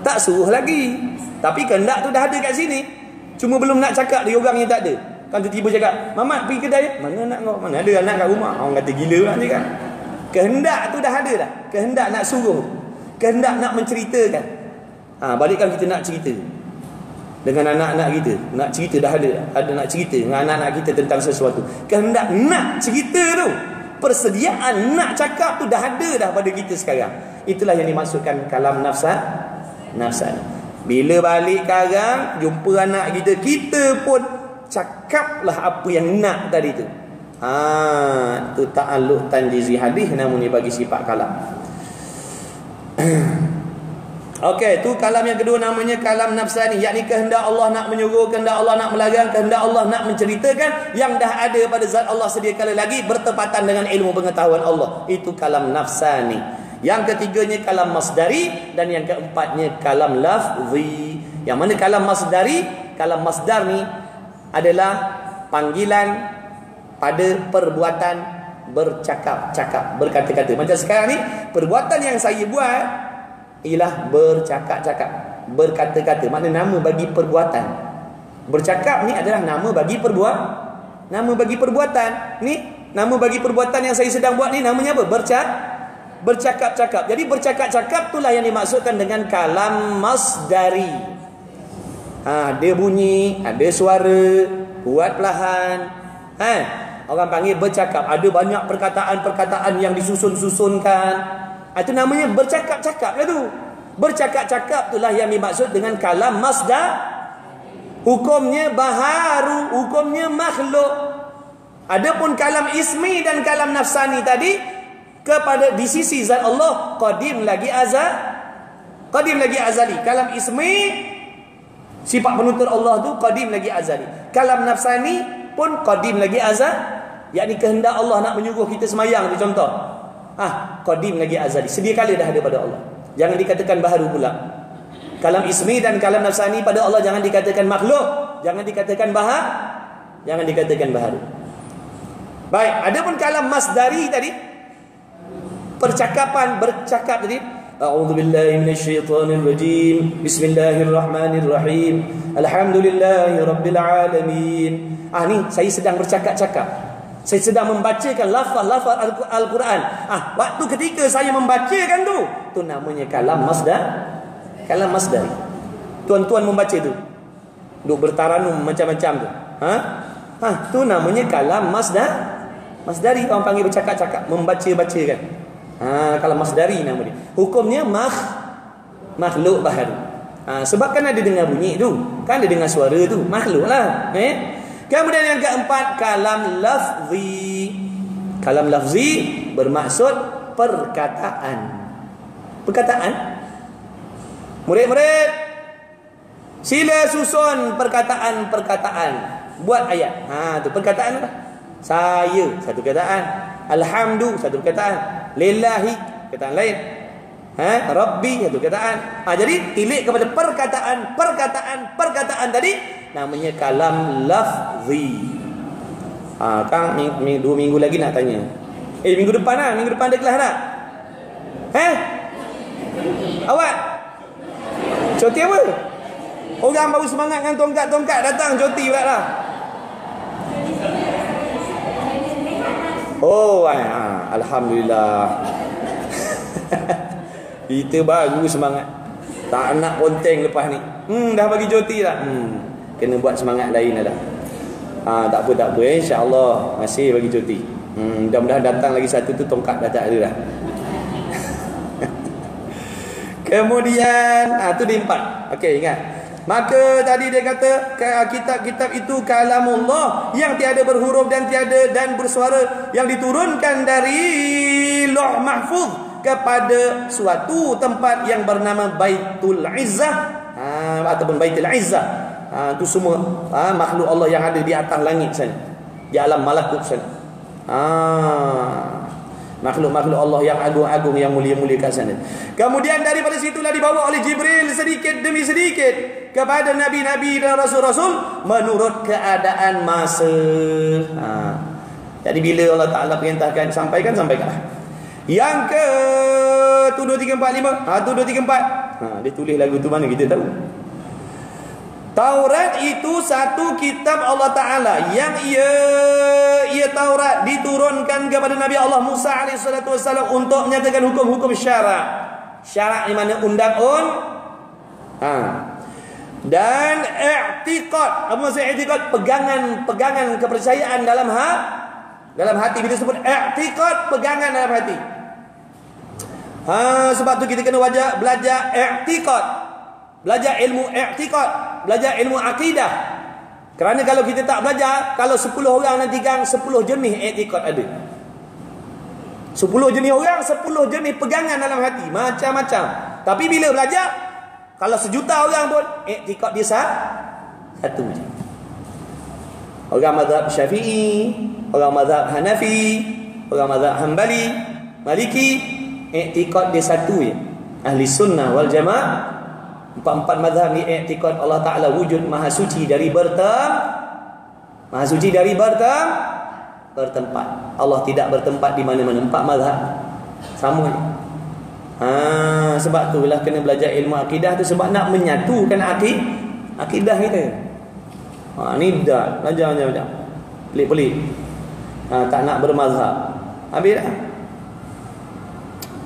Tak suruh lagi. Tapi kehendak tu dah ada kat sini. Cuma belum nak cakap dia orang yang tak ada. Kan tiba-tiba cakap, "Mamat pergi kedai." Mana nak kau? Mana ada anak kat rumah? Orang kata gila lah ni kan. Kehendak tu dah ada dah. Kehendak nak suruh. Kehendak nak menceritakan. Balikkan kita nak cerita dengan anak-anak kita. Nak cerita dah ada. Ada nak cerita dengan anak-anak kita tentang sesuatu. Kehendak nak cerita tu, persediaan nak cakap tu dah ada dah pada kita sekarang. Itulah yang dimaksudkan kalam nafsa. Bila balik sekarang jumpa anak kita, kita pun cakaplah apa yang nak tadi tu. Tu ta'alluq tanjizi hadis, namun bagi sifat kalam. Okey, tu kalam yang kedua namanya kalam nafsani, yakni kehendak Allah nak menyuruh, kehendak Allah nak melarang, kehendak Allah nak menceritakan yang dah ada pada zat Allah sedia kala lagi, bertepatan dengan ilmu pengetahuan Allah. Itu kalam nafsani. Yang ketiganya kalam masdari, dan yang keempatnya kalam lafzi. Yang mana kalam masdari, kalam masdar ni adalah panggilan pada perbuatan bercakap-cakap, berkata-kata. Macam sekarang ni, perbuatan yang saya buat ialah bercakap-cakap, berkata-kata. Maknanya nama bagi perbuatan. Bercakap ni adalah nama bagi nama bagi perbuatan. Ni nama bagi perbuatan yang saya sedang buat ni namanya apa? Bercakap-cakap. Jadi bercakap-cakap itulah yang dimaksudkan dengan kalam masdari. Ada bunyi, ada suara, buat perlahan. Orang panggil bercakap. Ada banyak perkataan-perkataan yang disusun-susunkan. Itu namanya bercakap-cakap lah tu. Bercakap-cakap itulah yang dimaksud dengan kalam masdar. Hukumnya baharu, hukumnya makhluk. Adapun kalam ismi dan kalam nafsani tadi, kepada di sisi zat Allah qadim lagi azali. Kalam ismi, sifat penutur Allah tu qadim lagi azali. Kalam nafsani pun qadim lagi yakni kehendak Allah nak menyuruh kita semayang tu contoh. Qadim lagi azali, sedia kala dah ada pada Allah. Jangan dikatakan baharu pula. Kalam ismi dan kalam nafsani pada Allah jangan dikatakan makhluk, jangan dikatakan baharu. Baik, adapun kalam masdari tadi, percakapan, bercakap tadi, a'udzubillahi minasyaitonir rajim, bismillahirrahmanirrahim, alhamdulillahirabbil alamin. Ni saya sedang bercakap-cakap. Saya sedang membacakan lafaz-lafaz Al-Quran. Waktu ketika saya membacakan tu namanya kalam masdar. Kalam masdari. Tuan-tuan membaca tu, duk bertaranum macam-macam tu. Tu namanya kalam masdari. Orang panggil bercakap-cakap, membaca-bacakan. Kalam masdari nama dia. Hukumnya makhluk baharu. Sebab kan ada dengar bunyi tu, kan ada dengar suara tu, makhluk lah. Kemudian yang keempat, kalam lafzi. Kalam lafzi bermaksud perkataan. Murid-murid, sila susun perkataan-perkataan. Buat ayat. Tu perkataan apa? Saya, satu perkataan. Alhamdu, satu perkataan. Lillahi, perkataan lain. Rabbi, satu perkataan. Jadi tilik kepada perkataan tadi, namanya kalam lafzi. Kang 2 minggu lagi nak tanya. Minggu depan ada kelas tak? Awak cuti apa? Orang baru semangat dengan tongkat-tongkat datang cuti pula lah. Alhamdulillah. Kita baru semangat. Tak nak ponteng lepas ni. Dah bagi cuti dah. Kena buat semangat lain dah. Tak apa insya-Allah masih bagi cuti. Mudah-mudahan datang lagi satu tu tongkat dah tak ada dah. Kemudian tu di 4. Okey, ingat. Maka tadi dia kata kitab-kitab itu kalamullah yang tiada berhuruf dan tiada dan bersuara, yang diturunkan dari Lauh Mahfuz kepada suatu tempat yang bernama Baitul Izzah, ataupun Baitul Izzah. Itu semua makhluk Allah yang ada di atas langit sana, di alam malakut sana. Makhluk-makhluk Allah yang agung-agung, yang mulia-mulia kat sana. Kemudian daripada situlah dibawa oleh Jibril sedikit demi sedikit kepada nabi-nabi dan rasul-rasul menurut keadaan masa. Jadi bila Allah Ta'ala perintahkan sampaikan. Yang ke 2345, 2345. Dia tulis lagu tu mana kita tahu. Taurat itu satu kitab Allah Ta'ala yang ia Taurat diturunkan kepada Nabi Allah Musa AS untuk menyatakan hukum-hukum syarak. Syarak di mana dan i'tiqad. Apa maksud i'tiqad? Pegangan kepercayaan dalam hati. Bila sebut i'tiqad, pegangan dalam hati. Sebab tu kita kena belajar i'tiqad, belajar ilmu i'tiqad, belajar ilmu akidah. Kerana kalau kita tak belajar, kalau 10 orang nanti gang 10 jenis i'tiqad ada. 10 jenis orang, 10 jenis pegangan dalam hati, macam-macam. Tapi bila belajar, kalau 1 juta orang pun i'tiqad dia satu je. Orang mazhab Syafi'i, orang mazhab Hanafi, orang mazhab Hambali, Maliki, i'tiqad dia satu je. Ahli Sunnah wal Jamaah. 4 mazhab ni i'tiqad Allah Ta'ala wujud maha suci dari bertempat. Allah tidak bertempat di mana-mana. 4 mazhab sama je. Sebab tu lah kena belajar ilmu akidah tu, sebab nak menyatukan akidah kita. Ni dah belajar. Pelik-pelik. Tak nak bermazhab. Habis dah.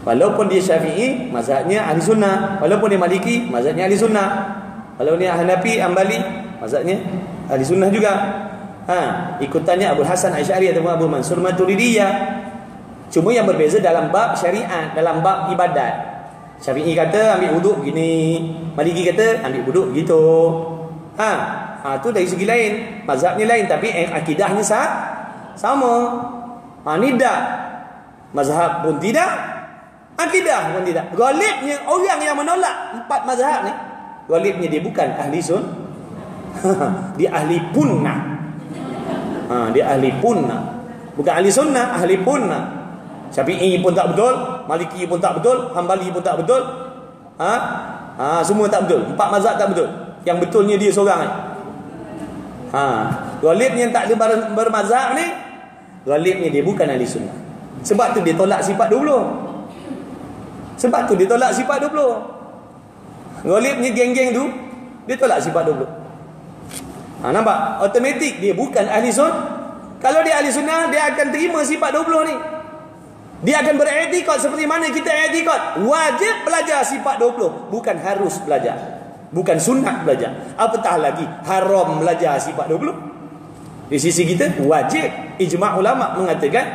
Walaupun dia Syafi'i, mazhabnya Ahli Sunnah. Walaupun dia Maliki, mazhabnya Ahli Sunnah. Walaupun dia Hanafi, Ambali, mazhabnya Ahli Sunnah juga. Ikutannya Abu Hasan Asy'ari atau Abu Mansur Maturidiyah. Cuma yang berbeza dalam bab syariat, dalam bab ibadat. Syafi'i kata ambil wuduk begini, Maliki kata ambil wuduk begitu. Tu dari segi lain, mazhabnya lain, tapi akidahnya sama. Ni dah. Mazhab pun tidak, akidah pun tidak. Ghalibnya orang yang menolak 4 mazhab ni, ghalibnya dia bukan ahli dia ahli punnah. Dia ahli punnah. Bukan ahli sunnah, ahli punnah. Syafi'i pun tak betul, Maliki pun tak betul, Hambali pun tak betul. Semua tak betul. 4 mazhab tak betul. Yang betulnya dia seorang ni. Ghalibnya yang tak ada bermazhab ni, ghalibnya dia bukan ahli sunnah. Sebab tu dia tolak sifat 20. Ghalibnya geng-geng tu, dia tolak sifat 20. Nampak? Automatik dia bukan ahli sunnah. Kalau dia ahli sunnah, dia akan terima sifat 20 ni. Dia akan beriktikad seperti mana kita iktikad. Wajib belajar sifat 20, bukan harus belajar. Bukan sunat belajar. Apatah lagi haram belajar sifat 20. Di sisi kita wajib. Ijma' ulama mengatakan,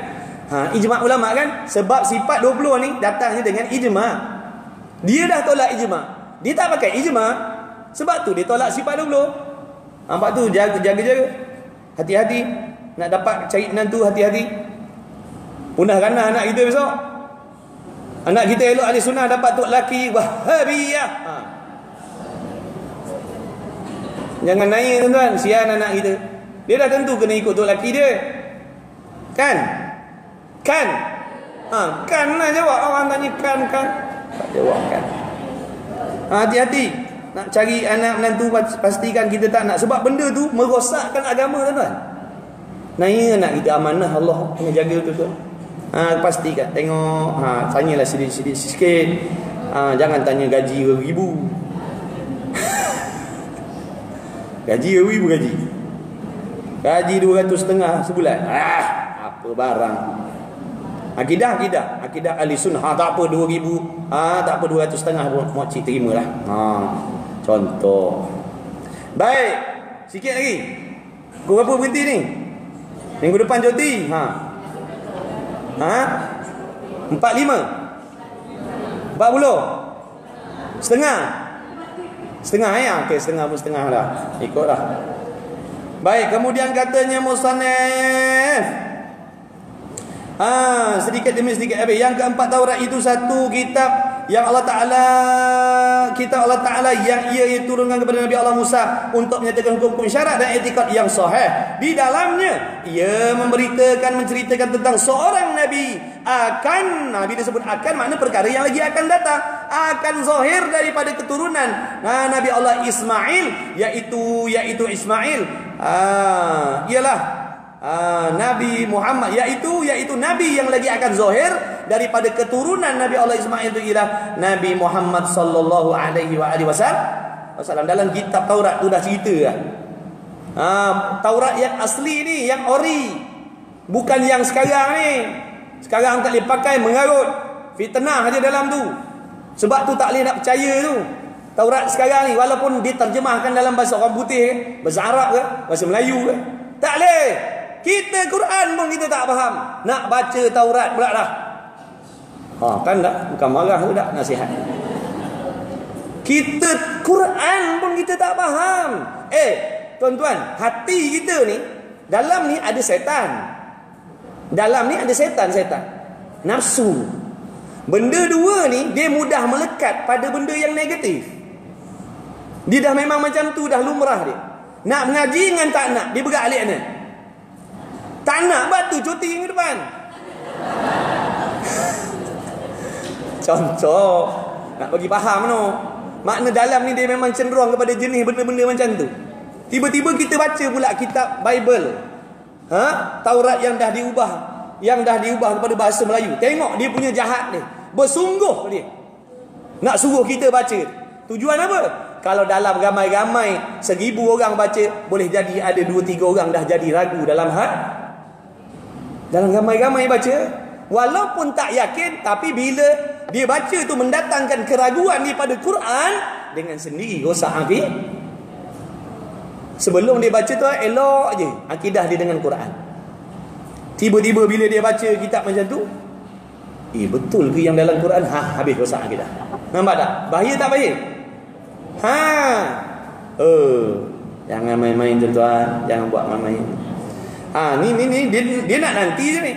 ijma' ulama kan, sebab sifat 20 ni datangnya dengan ijma'. Dia dah tolak ijma'. Dia tak pakai ijma', sebab tu dia tolak sifat 20. Nampak tu, jaga. Hati-hati. Nak dapat cari menantu, hati-hati. Punah ranah anak kita besok. Anak kita elok ahli sunnah, dapat tok laki Wahhabiyah. Jangan naik tuan-tuan, sian anak kita. Dia dah tentu kena ikut tok laki dia. Kan lah jawab. Orang tanya kan. Tak jawab kan. Hati-hati. Nak cari anak menantu, pastikan kita tak nak. Sebab benda tu merosakkan agama tuan-tuan. Naya anak kita amanah Allah, kena jaga tu. Pastikan. Tengok. Tanyalah sedikit sikit. Jangan tanya gaji ribu. Gaji ribu gaji. Gaji 250 sebulan. Apa barang. Akidah ahli sunnah. Tak apa 2000, tak apa 250 pun mak cik terimalah. Contoh. Baik, sikit lagi. Pukul berapa berhenti ni? Minggu depan cuti. 45. 40. Setengah ya. Okey, setengah pun setengah dah. Ikutlah. Baik, kemudian katanya musannaf Sedikit demi sedikit habis. Yang keempat, Taurat itu satu kitab yang Allah Ta'ala yang ia turunkan kepada Nabi Allah Musa untuk menyatakan hukum syarak dan etikad yang sahih. Di dalamnya ia menceritakan tentang seorang Nabi Nabi disebut akan, makna perkara yang lagi akan datang, akan zahir daripada keturunan Nabi Allah Ismail, yaitu Ismail ialah Nabi Muhammad, yaitu Nabi yang lagi akan zahir daripada keturunan Nabi Allah Ismail itu ialah Nabi Muhammad sallallahu alaihi wasallam. Dalam kitab Taurat tu dah cerita lah. Taurat yang asli ni, yang ori, bukan yang sekarang ni. Sekarang tak boleh pakai, mengarut, fitnah aja dalam tu. Sebab tu tak boleh nak percaya tu. Taurat sekarang ni walaupun diterjemahkan dalam bahasa orang putih, bahasa Arab ke, bahasa Melayu ke, tak boleh. Kita Quran pun kita tak faham, nak baca Taurat pula dah. Kan tak? Bukan marah tu tak, nasihat. Kita Quran pun kita tak faham. Tuan-tuan, hati kita ni, dalam ni ada setan. Dalam ni ada setan. Nafsu. Benda dua ni, dia mudah melekat pada benda yang negatif. Dia dah memang macam tu, dah lumrah dia. Nak mengaji dengan tak nak, dia berat alik ni. Tak nak batu cuti minggu depan. Contoh, nak bagi faham no. Makna dalam ni dia memang cenderung kepada jenis benda-benda macam tu. Tiba-tiba kita baca pula kitab Bible. Taurat yang dah diubah kepada bahasa Melayu. Tengok dia punya jahat ni. Bersungguh dia nak suruh kita baca. Tujuan apa? Kalau dalam ramai-ramai 1,000 orang baca, boleh jadi ada 2-3 orang dah jadi ragu dalam dalam ramai-ramai baca. Walaupun tak yakin, tapi bila dia baca tu mendatangkan keraguan daripada Quran, dengan sendiri rosak hati. Sebelum dia baca tu elok je akidah dia dengan Quran. Tiba-tiba bila dia baca kitab macam tu, betul ke yang dalam Quran? Habis rosak akidah. Nampak tak? Bahaya tak bahaya? Jangan main-main tuan-tuan, jangan buat main-main. Ni dia nak nanti je ni.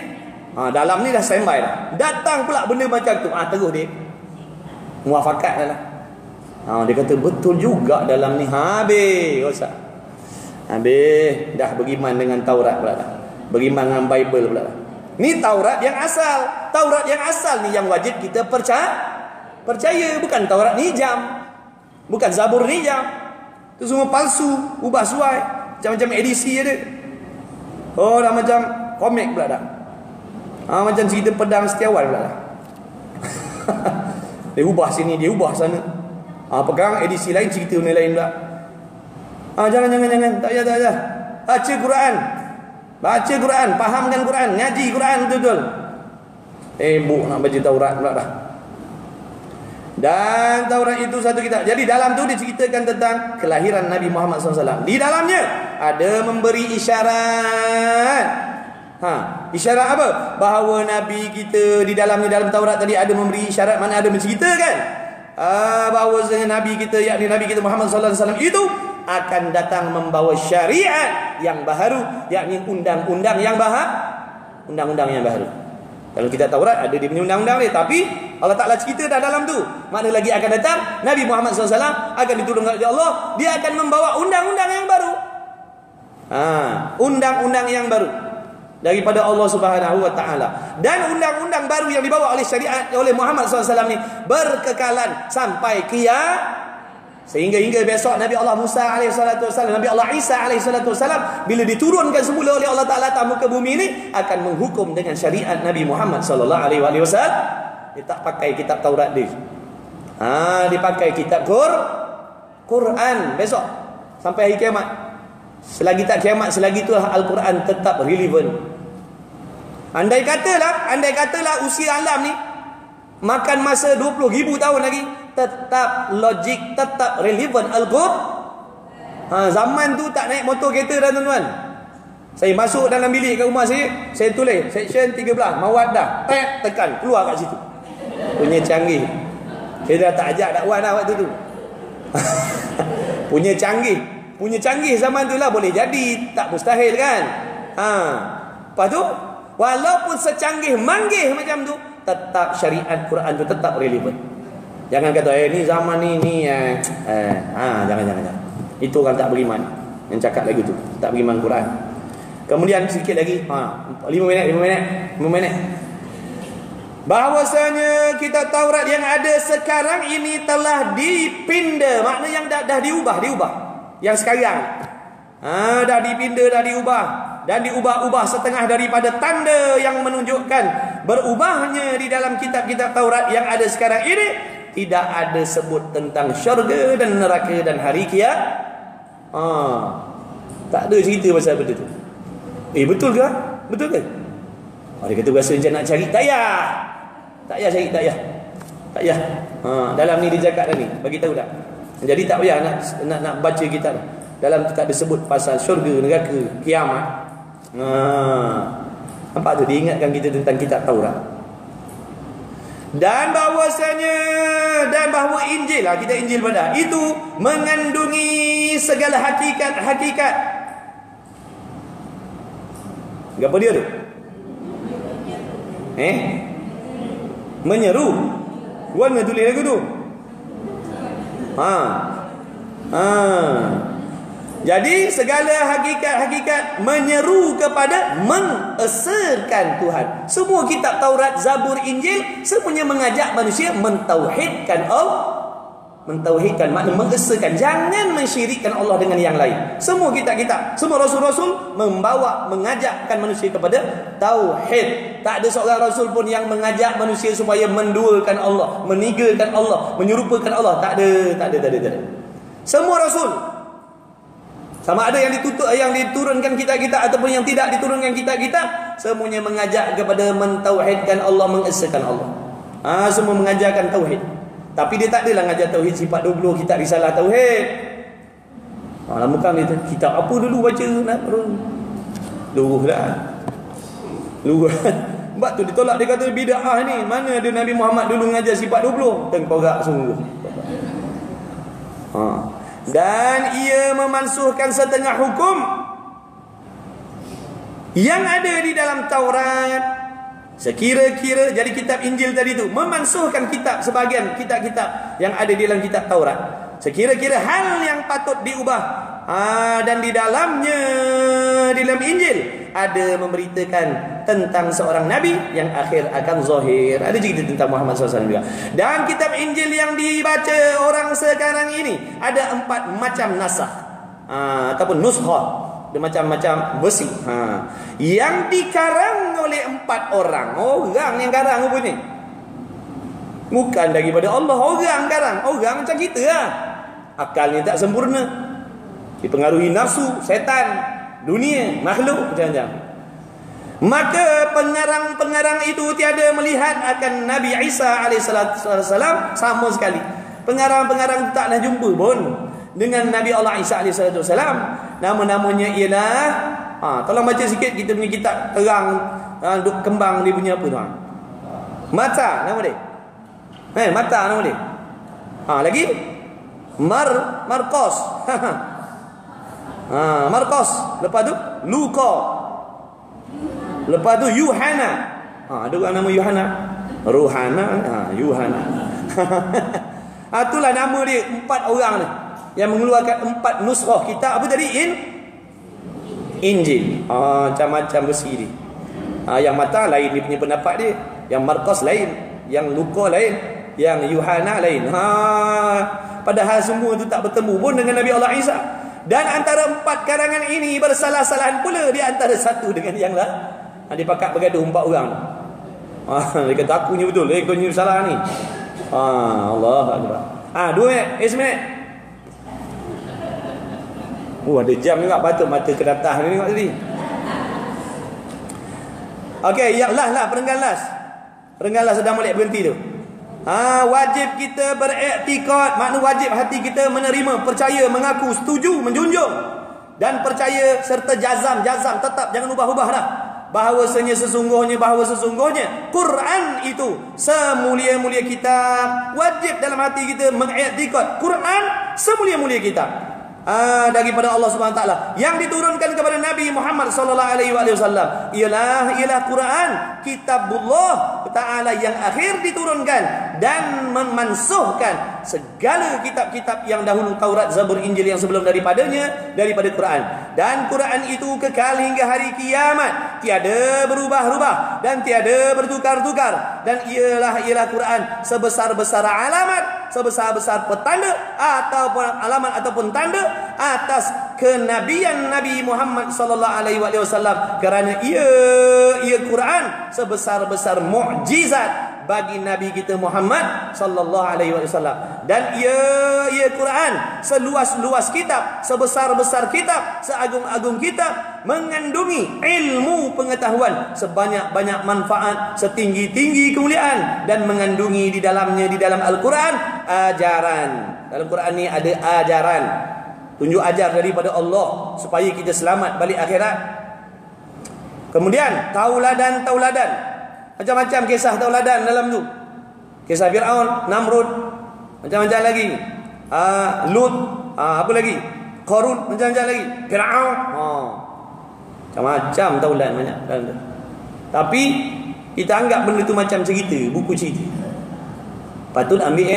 Dalam ni dah standby dah. Datang pula benda macam tu. Terus dia muafakat dah lah. Dia kata betul juga dalam ni. Habis rosak. Habis dah beriman dengan Taurat pula dah. Beriman dengan Bible pula dah. Ni Taurat yang asal. Taurat yang asal ni yang wajib kita percaya. Bukan Taurat ni jam. Bukan Zabur ni jam. Itu semua palsu, ubah suai, macam-macam edisi ada. Dah macam komik pula dah. Macam cerita Pedang Setiawan pula dah. Dia ubah sini, dia ubah sana. Pegang edisi lain, cerita benda lain pula. Jangan. Tak payah. Baca Quran, fahamkan Quran, ngaji Quran betul-betul. Buk nak baca Taurat pula dah. Dan Taurat itu satu kitab. Jadi dalam tu diceritakan tentang kelahiran Nabi Muhammad SAW. Di dalamnya ada memberi isyarat. Isyarat apa? Bahawa Nabi kita di dalam Taurat tadi ada memberi isyarat, mana ada menceritakan bahawa Nabi kita, yakni Nabi kita Muhammad SAW itu akan datang membawa syariat yang baharu, yakni undang-undang yang baharu. Kalau kita Taurat ada dia punya undang-undang dia, tapi Allah Ta'ala cerita dah dalam tu. Mana lagi akan datang Nabi Muhammad SAW akan diturunkan oleh Allah. Dia akan membawa undang-undang yang baru. Undang-undang yang baru daripada Allah Subhanahu Wa Ta'ala. Dan undang-undang baru yang dibawa oleh syariat oleh Muhammad SAW ni berkekalan sampai kiamat. Sehingga besok Nabi Allah Musa alaihissalatu wassalam, Nabi Allah Isa alaihissalatu wassalam, bila diturunkan semula oleh Allah Ta'ala atas muka bumi ini, akan menghukum dengan syariat Nabi Muhammad sallallahu alaihi wasallam. Dia tak pakai kitab Taurat dia. Dia pakai kitab Quran besok sampai hari kiamat. Selagi tak kiamat, selagi itulah Al-Quran tetap relevan. Andai katalah usia alam ni makan masa 20,000 tahun lagi, tetap logik, tetap relevan Al-Quran. Zaman tu tak naik motor kereta dah tuan-tuan. Saya masuk dalam bilik kat rumah saya tulis section 13 mawaddah, tekan keluar kat situ. Punya canggih. Saya dah tak ajak dakwah dah waktu tu. Punya canggih zaman tu lah, boleh jadi, tak mustahil kan. Lepas tu Walaupun secanggih manggih macam tu, tetap syariat Quran tu tetap relevan. Jangan kata ni zaman ni jangan. Itu orang tak beriman yang cakap lagi tu, tak beriman Quran. Kemudian sikit lagi 5 minit. Bahawasanya kitab Taurat yang ada sekarang ini telah dipinda, makna yang dah diubah. Yang sekarang dah dipinda, dah diubah, dan diubah-ubah setengah daripada tanda yang menunjukkan berubahnya di dalam kitab-kitab Taurat yang ada sekarang ini. Tidak ada sebut tentang syurga dan neraka dan hari kiamat. Tak ada cerita pasal benda tu. Betul ke? Betul ke? Dia kata rasa macam nak cari. Tak payah cari. Dalam ni dia cakap dah ni, bagi tahu tak. Jadi tak payah nak baca kitab. Dalam tu tak ada sebut pasal syurga, neraka, kiamat. Nampak tu, dia ingatkan kita tentang kitab Taurat. Dan bahawa Injil, kita Injil pada itu mengandungi segala hakikat. Apa dia tu? Menyeru. Warna tulis lagu tu. Jadi segala hakikat menyeru kepada mengesakan Tuhan. Semua kitab Taurat, Zabur, Injil semuanya mengajak manusia mentauhidkan Allah. Mentauhidkan makna mengesakan, jangan mensyirikkan Allah dengan yang lain. Semua kitab-kitab, semua rasul-rasul mengajakkan manusia kepada tauhid. Tak ada seorang rasul pun yang mengajak manusia supaya menduakan Allah, menigakan Allah, menyerupakan Allah. Tak ada. Semua rasul, sama ada yang diturunkan kitab-kitab ataupun yang tidak diturunkan kitab-kitab, semuanya mengajak kepada mentauhidkan Allah, mengesakan Allah. Semua mengajarkan tauhid. Tapi dia tak adalah mengajar tauhid sifat 20 kitab risalah tauhid. Bukan dia kitab apa dulu baca nak luruh lah. Sebab tu ditolak, dia kata bid'ah ni. Mana ada Nabi Muhammad dulu mengajar sifat 20? Tengkorak sungguh. Dan ia memansuhkan setengah hukum yang ada di dalam Taurat. Sekira-kira, jadi kitab Injil tadi tu memansuhkan sebahagian kitab-kitab yang ada di dalam kitab Taurat. Sekira-kira hal yang patut diubah, dan di dalam Injil ada memberitakan tentang seorang Nabi yang akhir akan zahir. Ada cerita tentang Muhammad SAW juga. Dan kitab Injil yang dibaca orang sekarang ini ada 4 macam nasakh, ataupun nuskhah. Ada macam-macam versi yang dikarang oleh 4 orang yang karang apa ni? Bukan daripada Allah, orang karang. Orang macam kita lah, akalnya tak sempurna, dipengaruhi nafsu, setan, dunia, makhluk macam-macam. Maka pengarang-pengarang itu tiada melihat akan Nabi Isa alaihissalam sama sekali. Pengarang-pengarang taklah jumpa pun dengan Nabi Allah Isa alaihissalam. Nama-namanya ialah, tolong baca sikit kita punya kitab terang, duk kembang dia punya apa tu. Mata nama dia. Mata nama dia. Lagi Markos. Markos. Lepas tu Luka. Lepas tu Yuhana. Ada orang nama Yuhana. Ruhana, Yuhana. Itulah nama dia, 4 orang ni yang mengeluarkan 4 nuskhah kitab apa tadi? Injil. Macam-macam versi dia. Yang mata lain dia punya pendapat dia, yang Markos lain, yang Luka lain, yang Yuhana lain. Padahal semua tu tak bertemu pun dengan Nabi Allah Isa. Dan antara 4 karangan ini bersalah-salahan pula di antara satu dengan yang lain. Dia pakat bergaduh 4 orang. Dia kata aku ni betul, kau ni salah ni. Allah Akbar. 2 minit, seminit. Ada jam juga, patut mata kedatah ni tengok tadi. Okey, yang lah perenggan las. Perenggan las sedang molek berhenti tu. Wajib kita beriktikad, makna wajib hati kita menerima, percaya, mengaku, setuju, menjunjung dan percaya serta jazam tetap, jangan ubah-ubah dah. Bahawasanya sesungguhnya Quran itu semulia-mulia kitab. Wajib dalam hati kita mengiktikad Quran semulia-mulia kitab. daripada Allah Subhanahu Wa Taala yang diturunkan kepada Nabi Muhammad sallallahu alaihi wasallam ialah Quran, kitabullah Taala yang akhir diturunkan dan memansuhkan segala kitab-kitab yang dahulu, Taurat, Zabur, Injil yang sebelum daripadanya, daripada Quran. Dan Quran itu kekal hingga hari kiamat, tiada berubah-ubah dan tiada bertukar-tukar. Dan ialah Quran sebesar-besar alamat, sebesar-besar petanda ataupun alamat ataupun tanda atas kenabian Nabi Muhammad sallallahu alaihi wasallam, kerana ia Quran sebesar-besar mukjizat bagi Nabi kita Muhammad sallallahu alaihi wasallam. Dan ia Quran seluas-luas kitab, sebesar-besar kitab, seagung-agung kitab, mengandungi ilmu pengetahuan, sebanyak-banyak manfaat, setinggi-tinggi kemuliaan, dan mengandungi di dalamnya, di dalam Al-Quran, ajaran. Dalam Quran ni ada ajaran, tunjuk ajar daripada Allah supaya kita selamat balik akhirat. Kemudian tauladan, macam-macam kisah tauladan dalam tu. Kisah Fir'aun, Namrud, macam-macam lagi. Lut, apa lagi? Qarun, macam-macam lagi. Fir'aun, macam-macam tauladan banyak dalam tu. Tapi kita anggap benda tu macam cerita, buku cerita. Patut ambil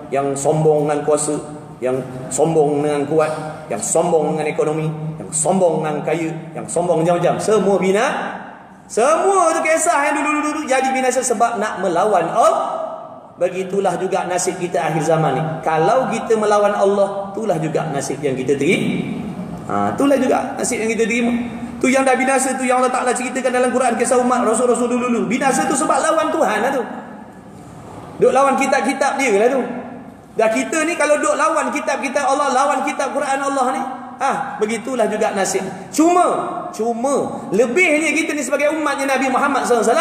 yang sombong dengan kuasa, yang sombong dengan kuat, yang sombong dengan ekonomi, yang sombong dengan kaya, yang sombong macam-macam, semua bina. Semua tu kisah yang dulu-dulu jadi binasa sebab nak melawan Allah. Begitulah juga nasib kita akhir zaman ni. Kalau kita melawan Allah, itulah juga nasib yang kita terima. Itulah juga nasib yang kita terima. Tu yang dah binasa tu, yang Allah Ta'ala ceritakan dalam Quran, kisah umat Rasul-Rasul dulu-dulu. Binasa tu sebab lawan Tuhan lah tu. Duk lawan kitab-kitab dia lah tu. Dah kita ni kalau duk lawan kitab-kitab Allah, lawan kitab Quran Allah ni, begitulah juga nasib. Cuma lebihnya kita ni sebagai umatnya Nabi Muhammad SAW,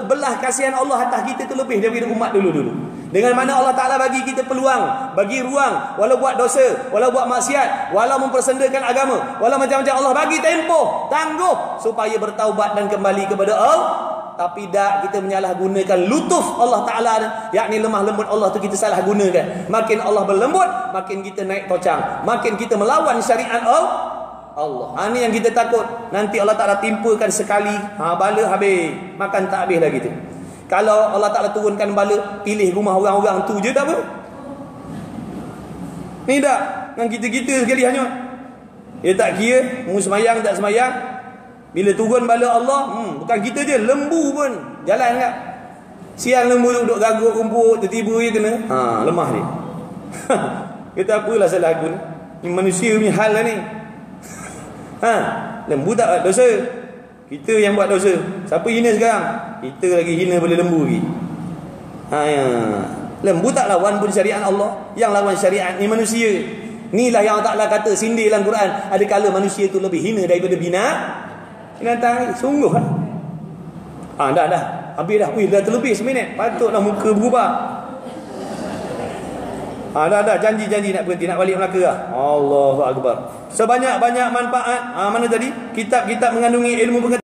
belah kasihan Allah atas kita tu lebih daripada umat dulu-dulu. Dengan mana Allah Ta'ala bagi kita peluang, bagi ruang, walau buat dosa, walau buat maksiat, walau mempersendakan agama, walau macam-macam, Allah bagi tempoh, tangguh supaya bertaubat dan kembali kepada Allah. Tapi tak, kita menyalahgunakan lutuf Allah Ta'ala, yakni lemah lembut Allah tu kita salah gunakan. Makin Allah berlembut, makin kita naik tocang, makin kita melawan syariat Allah. Ini yang kita takut. Nanti Allah Ta'ala timpakan sekali, bala habis, makan tak habis lagi tu. Kalau Allah Ta'ala turunkan bala, pilih rumah orang-orang tu je tak apa. Ni tak, dengan kita-kita sekali hanya. Dia tak kira, mu semayang tak semayang. Bila turun bala Allah, bukan kita je, lembu pun jalan tak. Siang lembu tu duduk gaguk rumput, tiba-tiba dia kena, lemah dia. Kita apalah salah aku ni? Ni manusia punya hal lah ni. Lembu tak buat dosa, kita yang buat dosa. Siapa hina sekarang? Kita lagi hina pada lembu lagi. Lembu tak lawan pun syariat Allah. Yang lawan syariat ni manusia. Inilah yang Allah Ta'ala kata sindir dalam Quran, ada kala manusia tu lebih hina daripada binatang. Sungguh lah. Dah habis dah. Dah terlebih seminit. Patutlah muka berubah. Dah janji nak berhenti, nak balik Melaka lah. Allahu Akbar. Sebanyak-banyak manfaat. Mana tadi? Kitab-kitab mengandungi ilmu pengetahuan.